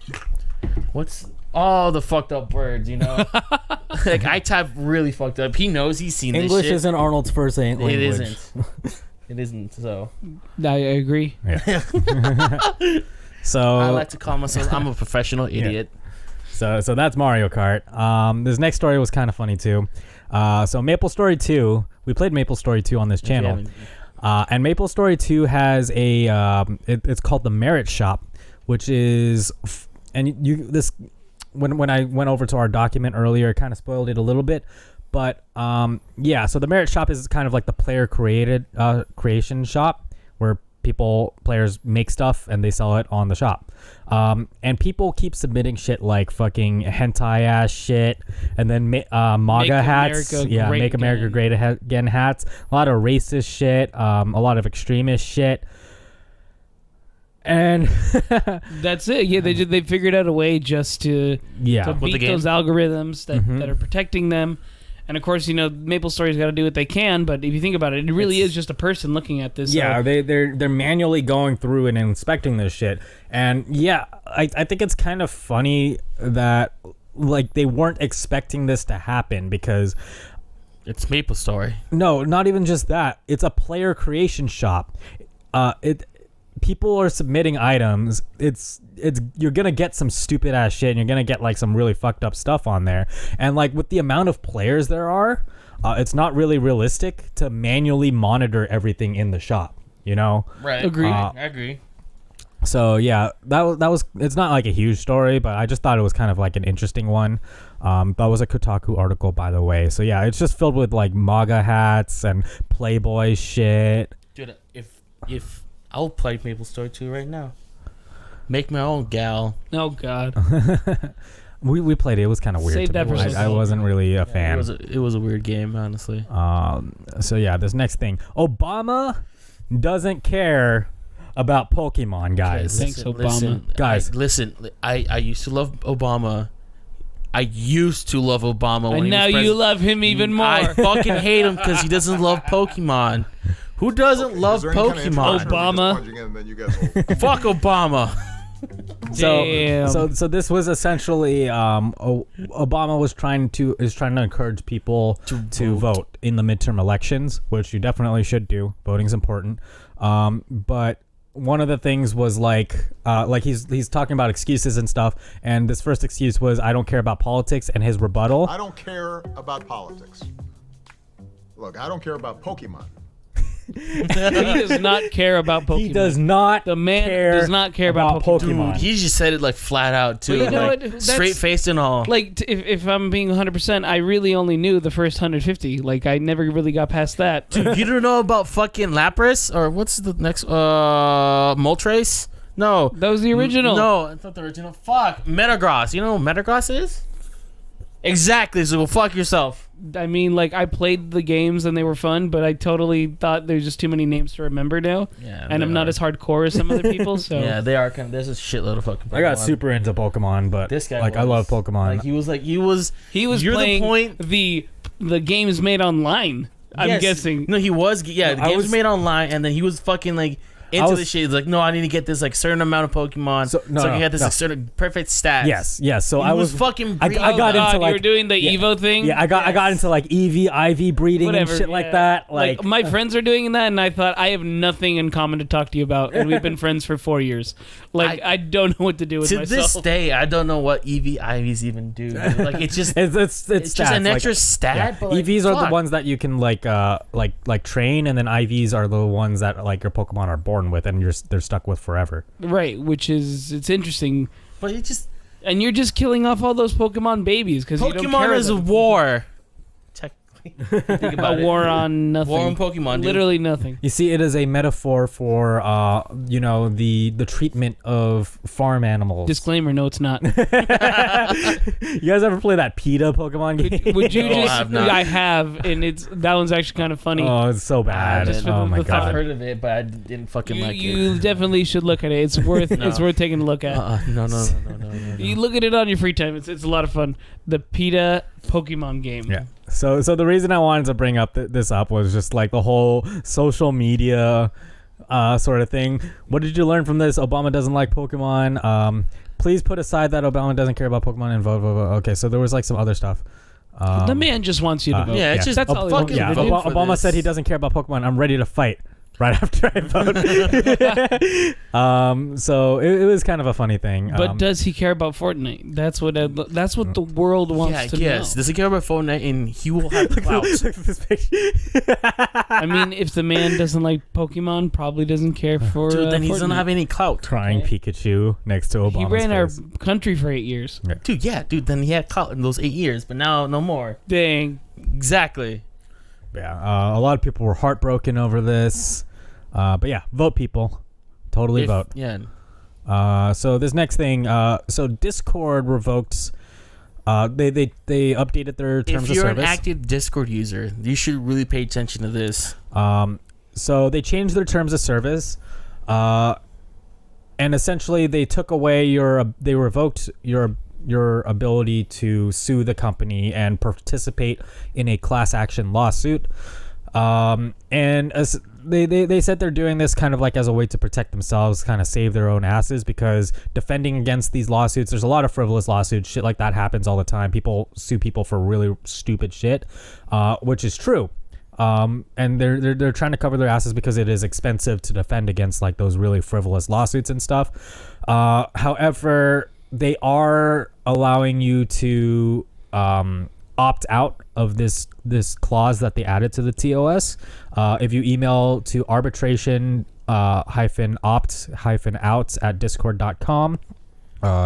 what's all the fucked up words, you know? Like I type really fucked up. He knows he's seen English this shit. isn't Arnold's first language. It isn't. It isn't. So I agree. Yeah. So I like to call myself I'm a professional idiot. So that's Mario Kart. This next story was kind of funny too. So Maplestory 2, we played Maplestory 2 on this channel. And Maplestory 2 has it's called the Merit Shop, which is when I went over to our document earlier, it kind of spoiled it a little bit. But so the Merit Shop is kind of like the player creation shop where players make stuff and they sell it on the shop. And people keep submitting shit like fucking hentai ass shit and then MAGA hats. Make America Great Again hats. A lot of racist shit. A lot of extremist shit. And that's it. Yeah, they figured out a way just to beat those algorithms that are protecting them. And of course, you know, Maplestory's got to do what they can, but if you think about it, it really is just a person looking at this. Yeah, they're manually going through and inspecting this shit. And yeah, I think it's kind of funny that like they weren't expecting this to happen because it's Maplestory. No, not even just that. It's a player creation shop. People are submitting items. It's you're gonna get some stupid ass shit and you're gonna get like some really fucked up stuff on there. And like with the amount of players there are, it's not really realistic to manually monitor everything in the shop, you know? Right. I agree. So yeah, that was it's not like a huge story, but I just thought it was kind of like an interesting one. That was a Kotaku article, by the way. So yeah, it's just filled with like MAGA hats and Playboy shit. Dude, if I'll play Maplestory 2 right now. Make my own gal. Oh God. We played it. It was kind of weird. Save that for I wasn't really a fan. It was a weird game, honestly. So yeah, this next thing. Obama doesn't care about Pokemon, guys. Thanks, Obama. Guys, I used to love Obama. When and now you love him even more. I fucking hate him because he doesn't love Pokemon. Who doesn't love Pokemon? Obama. Fuck Obama. So this was essentially Obama is trying to encourage people to vote in the midterm elections, which you definitely should do. Voting's important. But one of the things was like he's talking about excuses and stuff, and this first excuse was, I don't care about politics, and his rebuttal, I don't care about politics. Look, I don't care about Pokemon. He does not care about Pokemon. He does not. The man does not care about Pokemon. Dude, he just said it like flat out too, you know like, what? straight faced and all. Like if I'm being 100%, I really only knew the first 150. Like I never really got past that. Dude, you don't know about fucking Lapras or what's the next Moltres? No, that was the original. No, I thought the original. Fuck, Metagross. You know what Metagross is? Exactly. So go fuck yourself. I mean, like, I played the games and they were fun, but I totally thought there's just too many names to remember now. Yeah, and I'm not as hardcore as some other people, so... Yeah, they are. There's a shitload of fucking Pokemon. I got super into Pokemon, but this guy I love Pokemon. Like, he was you're playing the games made online, I'm guessing. No, he was. Yeah, the games made online, and then he was fucking, like... into the shit. He's like, no, I need to get this like certain amount of Pokemon, so I can get this like, certain perfect stats. Yes. So I was fucking. I got into like you were doing the Evo thing. Yeah, I got into like EV, IV breeding and shit like that. Like my friends are doing that, and I thought I have nothing in common to talk to you about, and we've been friends for 4 years. Like I don't know what to do with myself. To this day, I don't know what EV, IVs even do. Like it's just it's just an extra stat. Yeah. But like, EVs are the ones that you can like train, and then IVs are the ones that like your Pokemon are born with, and they're stuck with forever. Right, it's interesting. But it just... And you're just killing off all those Pokemon babies because you don't care. Pokemon is a war. Think about a war on nothing. War on Pokemon, dude. Literally nothing. You see, it is a metaphor for the treatment of farm animals. Disclaimer: no, it's not. You guys ever play that PETA Pokemon game? Would you just? I have, and that one's actually kind of funny. Oh, it's so bad. Oh my god! I've heard of it, but I didn't fucking like it. You definitely should look at it. It's worth it's worth taking a look at. No. You look at it on your free time. It's a lot of fun. The PETA Pokemon game. Yeah. So the reason I wanted to bring up this up was just like the whole social media sort of thing. What did you learn from this? Obama doesn't like Pokemon. Please put aside that Obama doesn't care about Pokemon and vote. Okay, so there was like some other stuff. The man just wants you to vote. Yeah, it's just that's all fucking vote. Obama said he doesn't care about Pokemon. I'm ready to fight. Right after I vote. So it was kind of a funny thing. But does he care about Fortnite? That's what the world wants to know. Yes. Does he care about Fortnite? And he will have clout. I mean, if the man doesn't like Pokemon, probably doesn't care for. Dude, then he Fortnite. doesn't have any clout. Crying Pikachu next to Obama's He ran face. our country for 8 years. Yeah. Dude, then he had clout in those 8 years, but now no more. Dang. Exactly. Yeah. A lot of people were heartbroken over this. But yeah, vote, people. Totally vote. Yeah. So this next thing, so Discord revoked. They updated their terms of service. If you're an active Discord user, you should really pay attention to this. So they changed their terms of service, and essentially they took away they revoked your ability to sue the company and participate in a class action lawsuit. And as they said they're doing this kind of like as a way to protect themselves, kind of save their own asses, because defending against these lawsuits, there's a lot of frivolous lawsuits. Shit like that happens all the time. People sue people for really stupid shit, which is true. And they're trying to cover their asses because it is expensive to defend against like those really frivolous lawsuits and stuff. However, they are allowing you to opt out of this clause that they added to the TOS. If you email to arbitration -opt-outs at discord.com,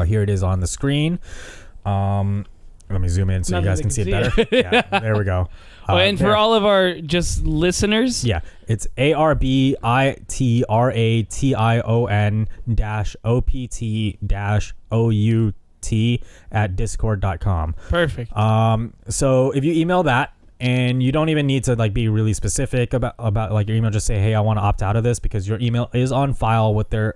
here it is on the screen. Let me zoom in so you guys can see it better. Yeah, there we go. And for all of our just listeners, yeah, it's arbitration-opt-out at discord.com. Perfect. So if you email that, and you don't even need to like be really specific about like your email, just say, hey, I want to opt out of this, because your email is on file with your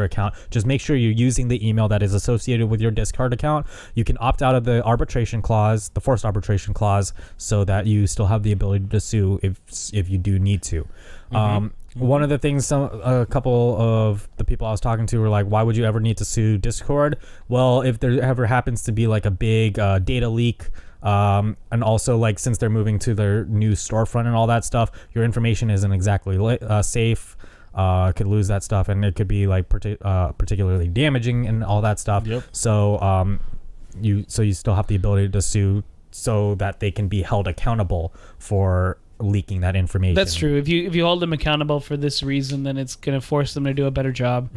account. Just make sure you're using the email that is associated with your Discord account. You can opt out of the arbitration clause, the forced arbitration clause, so that you still have the ability to sue if you do need to. One of the things a couple of the people I was talking to were like, why would you ever need to sue Discord? Well, if there ever happens to be like a big data leak, and also like since they're moving to their new storefront and all that stuff, your information isn't exactly safe. Could lose that stuff, and it could be like particularly damaging and all that stuff. Yep. So you still have the ability to sue so that they can be held accountable for leaking that information. That's true. If you hold them accountable for this reason, then it's gonna force them to do a better job.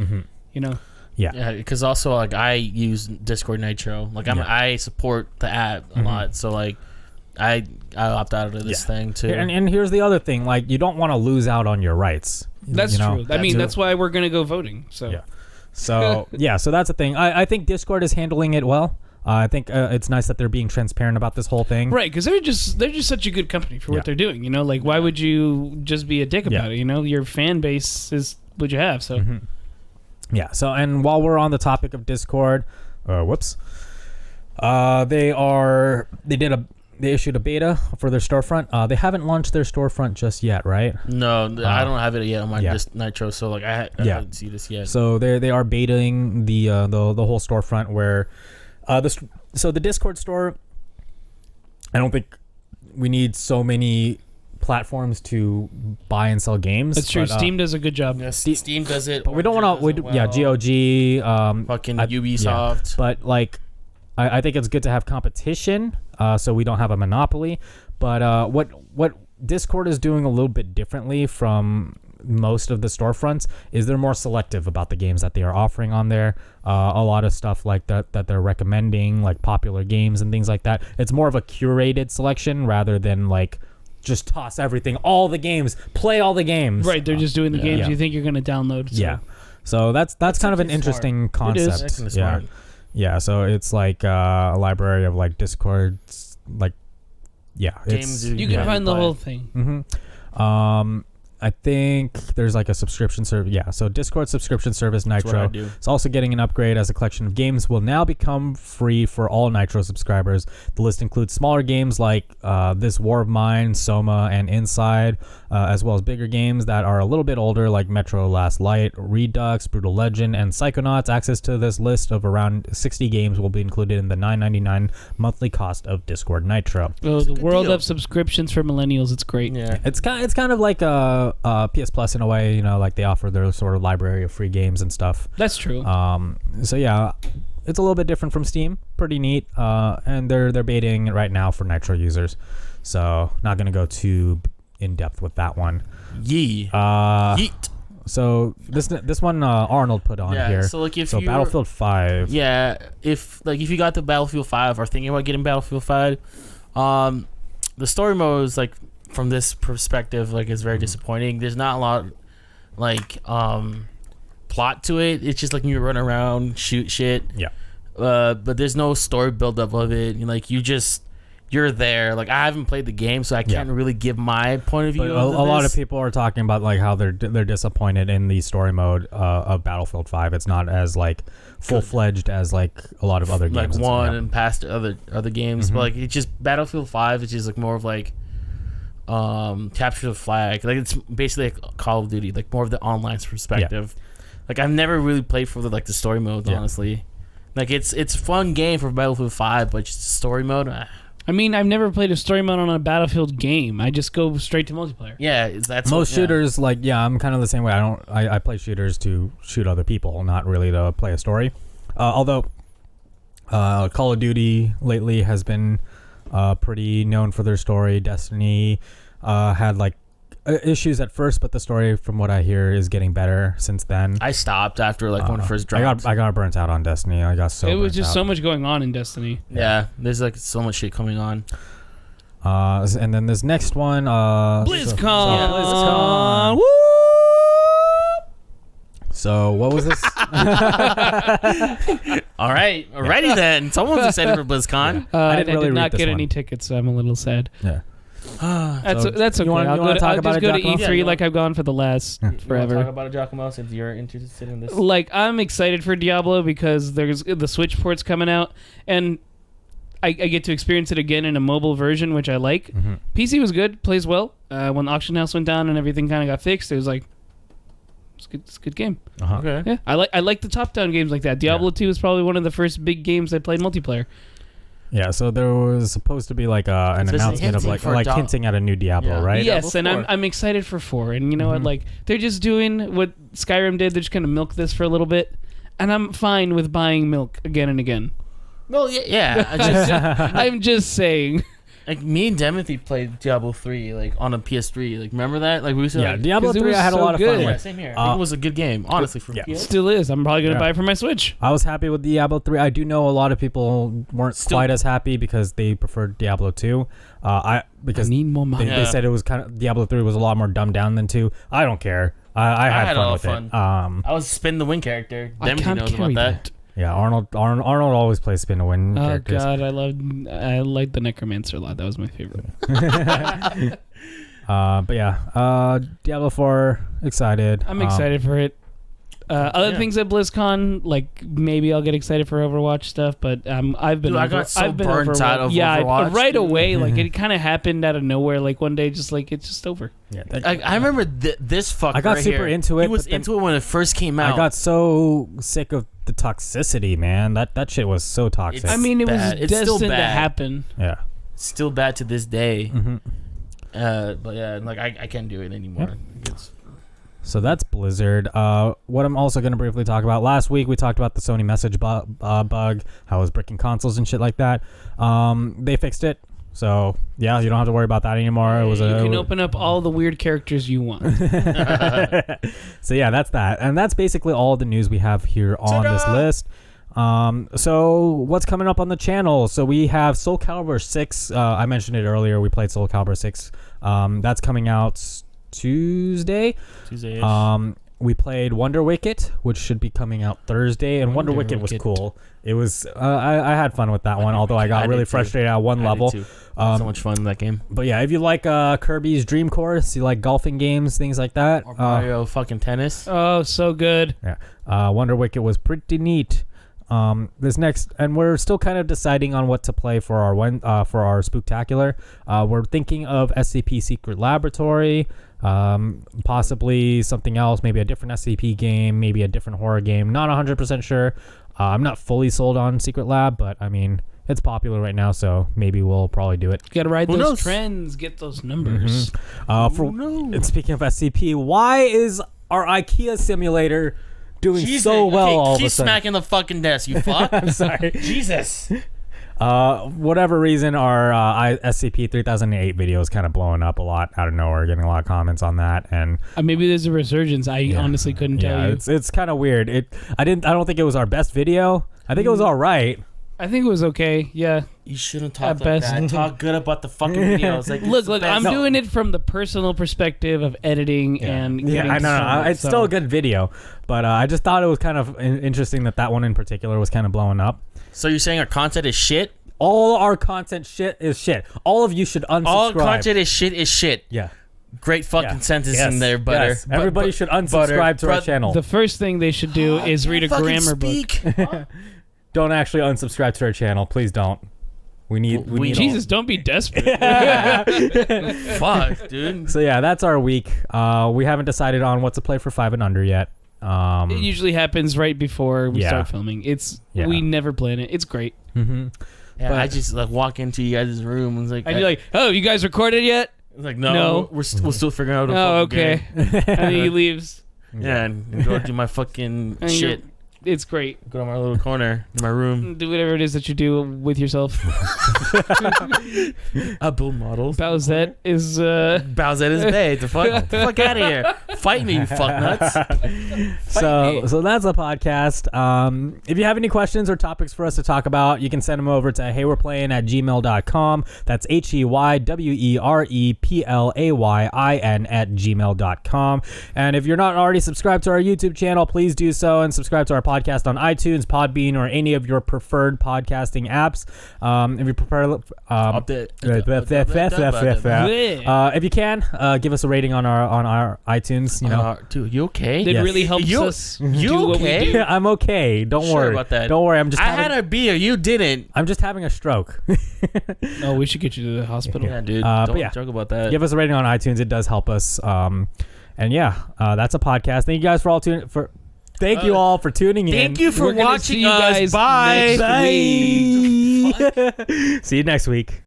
You know. Yeah. Because also like I use Discord Nitro. Like I support the app a lot. So like I opt out of this thing too. And here's the other thing: like you don't want to lose out on your rights. That's true. I mean, that's why we're gonna go voting. So yeah. So so that's the thing. I think Discord is handling it well. I think it's nice that they're being transparent about this whole thing. Right, because they're just such a good company for what they're doing. You know, like why would you just be a dick about it? You know, your fan base is what you have. So yeah. So and while we're on the topic of Discord, they issued a beta for their storefront. They haven't launched their storefront just yet, right? No, I don't have it yet on my Nitro. So like I haven't seen this yet. So they are betaing the whole storefront where. The Discord store, I don't think we need so many platforms to buy and sell games. That's true. Steam does a good job. Yeah, Steam does it. But we don't want to. GOG. Fucking Ubisoft. Yeah. But like, I think it's good to have competition, so we don't have a monopoly. But what Discord is doing a little bit differently from most of the storefronts is they're more selective about the games that they are offering on there. A lot of stuff like that they're recommending, like popular games and things like that. It's more of a curated selection rather than like just toss everything, all the games, play all the games. Right, they're just doing the games you think you're going to download. So. Yeah. So that's kind of an interesting concept. It is. Yeah. So it's like a library of like Discord's like games you can find the whole thing. I think there's like a subscription service. Yeah, so Discord subscription service Nitro. It's also getting an upgrade as a collection of games will now become free for all Nitro subscribers. The list includes smaller games like This War of Mine, Soma, and Inside, as well as bigger games that are a little bit older like Metro Last Light, Redux, Brutal Legend, and Psychonauts. Access to this list of around 60 games will be included in the $9.99 monthly cost of Discord Nitro. Oh, the world of subscriptions for millennials. It's great. Yeah, it's kind of like PS Plus in a way, you know, like they offer their sort of library of free games and stuff. That's true. So yeah, it's a little bit different from Steam. Pretty neat. And they're baiting it right now for Nitro users. So not gonna go too in depth with that one. Yeet. So this one Arnold put on here. So like if Battlefield 5. Yeah, if you got the Battlefield 5 or thinking about getting Battlefield 5, the story mode is like, from this perspective, like, it's very disappointing. There's not a lot like plot to it. It's just like you run around, shoot shit. Yeah. But there's no story build up of it. Like you're there. Like I haven't played the game, so I can't really give my point of view. But a lot of people are talking about like how they're disappointed in the story mode of Battlefield 5. It's not as like full fledged as like a lot of other games. Like one and past other games, but like it's just Battlefield 5. It's just like more of like capture the flag. Like it's basically like Call of Duty, like more of the online perspective. Like I've never really played for the story mode, honestly. Like it's a fun game for Battlefield 5, but just story mode. I mean, I've never played a story mode on a Battlefield game. I just go straight to multiplayer. Yeah, that's most shooters. Like, I'm kind of the same way. I play shooters to shoot other people, not really to play a story. Although Call of Duty lately has been pretty known for their story. Destiny had like issues at first, but the story, from what I hear, is getting better since then. I stopped after like when it first dropped. I got burnt out on Destiny. It was just so much going on in Destiny. Yeah, there's like so much shit coming on. And then this next one, BlizzCon. BlizzCon. Woo! So what was this? All right, alrighty then. Someone's excited for BlizzCon. I did not get any tickets, so I'm a little sad. Yeah. That's okay. I'll just go to E3 like I've gone for the last forever. Talk about it, Giacomo, since you're interested in this. Like, I'm excited for Diablo because there's the Switch port's coming out, and I get to experience it again in a mobile version, which I like. PC was good, plays well. When the auction house went down and everything kind of got fixed, it was like, It's a good game. Okay. Yeah, I like the top-down games like that. Diablo 2 is probably one of the first big games I played multiplayer. Yeah, so there was supposed to be like an announcement of like hinting at a new Diablo, right? Yes, and I'm excited for 4. And you know what? Like they're just doing what Skyrim did. They're just gonna milk this for a little bit, and I'm fine with buying milk again and again. Well, yeah. I'm just saying. Like me and Timothy played Diablo 3 like on a PS3. Like remember that? Like we used to Diablo 3 I had a lot of fun with. Yeah, same here. I think it was a good game, honestly. For It still is. I'm probably gonna buy it for my Switch. I was happy with Diablo 3. I do know a lot of people weren't quite as happy because they preferred Diablo 2. Because I need more money. They said it was kind of Diablo 3 was a lot more dumbed down than 2. I don't care. I had fun with it. I was spin the win character. Timothy knows about that. Yeah, Arnold always plays spin to win characters. Oh god, I liked the Necromancer a lot. That was my favorite. But yeah, Diablo 4, excited. I'm excited for it. Other things at BlizzCon, like maybe I'll get excited for Overwatch stuff, but I've been I got so burnt out of Overwatch. Right away. Like it kind of happened out of nowhere. Like one day, just like it's just over. Yeah, I remember this fucker. I got right super here. into it. He was into it when it first came out. I got so sick of the toxicity, man. That shit was so toxic. I mean, it was destined to bad. happen. Yeah, it's still bad to this day. Mm-hmm. But yeah, like I can't do it anymore. Yep. So that's Blizzard. What I'm also going to briefly talk about. Last week we talked about the Sony message bug, how it was breaking consoles and shit like that. They fixed it. So yeah, you don't have to worry about that anymore. You can open up all the weird characters you want. So yeah, that's that, and that's basically all the news we have here on this list. So what's coming up on the channel? So we have Soul Calibur 6. I mentioned it earlier. We played Soul Calibur 6. That's coming out Tuesday-ish. We played Wonder Wicket, which should be coming out Thursday, and Wonder Wicket was cool. It was I had fun with that one, although I got really frustrated at one level. So much fun in that game. But yeah, if you like Kirby's Dream Course, you like golfing games, things like that, or Mario fucking tennis. Oh, so good. Yeah, Wonder Wicket was pretty neat. This next, and we're still kind of deciding on what to play for our Spooktacular. We're thinking of SCP Secret Laboratory, possibly something else, maybe a different SCP game, maybe a different horror game. Not 100% sure. I'm not fully sold on Secret Lab, but I mean, it's popular right now, so maybe we'll probably do it. You gotta ride those trends, get those numbers. And speaking of SCP, why is our IKEA simulator doing so well all of a sudden? Keep smacking the fucking desk, you fuck. I'm sorry. Jesus. Whatever reason, our SCP 3008 video is kind of blowing up a lot out of nowhere, getting a lot of comments on that, and maybe there's a resurgence. I honestly couldn't tell you. It's kind of weird. I don't think it was our best video. I think it was all right. I think it was okay. Yeah. You shouldn't talk like that. Talk good about the fucking videos. Like, look. I'm doing it from the personal perspective of editing and getting I know. It's still a good video, but I just thought it was kind of interesting that one in particular was kind of blowing up. So you're saying our content is shit? All our content is shit. All of you should unsubscribe. All content is shit. Yeah. Great fucking sentence in there, butter. Yes. Everybody should unsubscribe to our channel. The first thing they should do is read a grammar book. Don't actually unsubscribe to our channel. Please don't. We need Jesus, don't be desperate. Fuck, dude. So yeah, that's our week. We haven't decided on what to play for 5 and under yet. It usually happens right before we start filming. We never plan it. It's great. Mm-hmm. Yeah, I just like walk into you guys' room and I'd be like, "Oh, you guys recorded yet?" I was like, "No, we're still figuring out." Okay. And then he leaves. Yeah, and go do my fucking shit. It's great. Go to my little corner in my room. Do whatever it is that you do with yourself. I build models. Bowsette is bae. The fuck out of here. Fight me, you fucknuts. So that's the podcast. If you have any questions or topics for us to talk about, you can send them over to heywereplayin@gmail.com. That's HEYWEREPLAYIN@gmail.com. And if you're not already subscribed to our YouTube channel, please do so, and subscribe to our podcast on iTunes, Podbean, or any of your preferred podcasting apps. If you prefer, if you can, give us a rating on our iTunes. You know, dude, you okay? It really helps us. You okay? Do. I'm okay. Don't worry about that. Don't worry. I had a beer. You didn't. I'm just having a stroke. We should get you to the hospital. Yeah, dude. Don't joke about that. Give us a rating on iTunes. It does help us. And yeah, that's a podcast. Thank you guys for all tuning for. Thank you all for tuning in. Thank you for We're gonna watching see you us. guys Bye. next week. Bye. See you next week.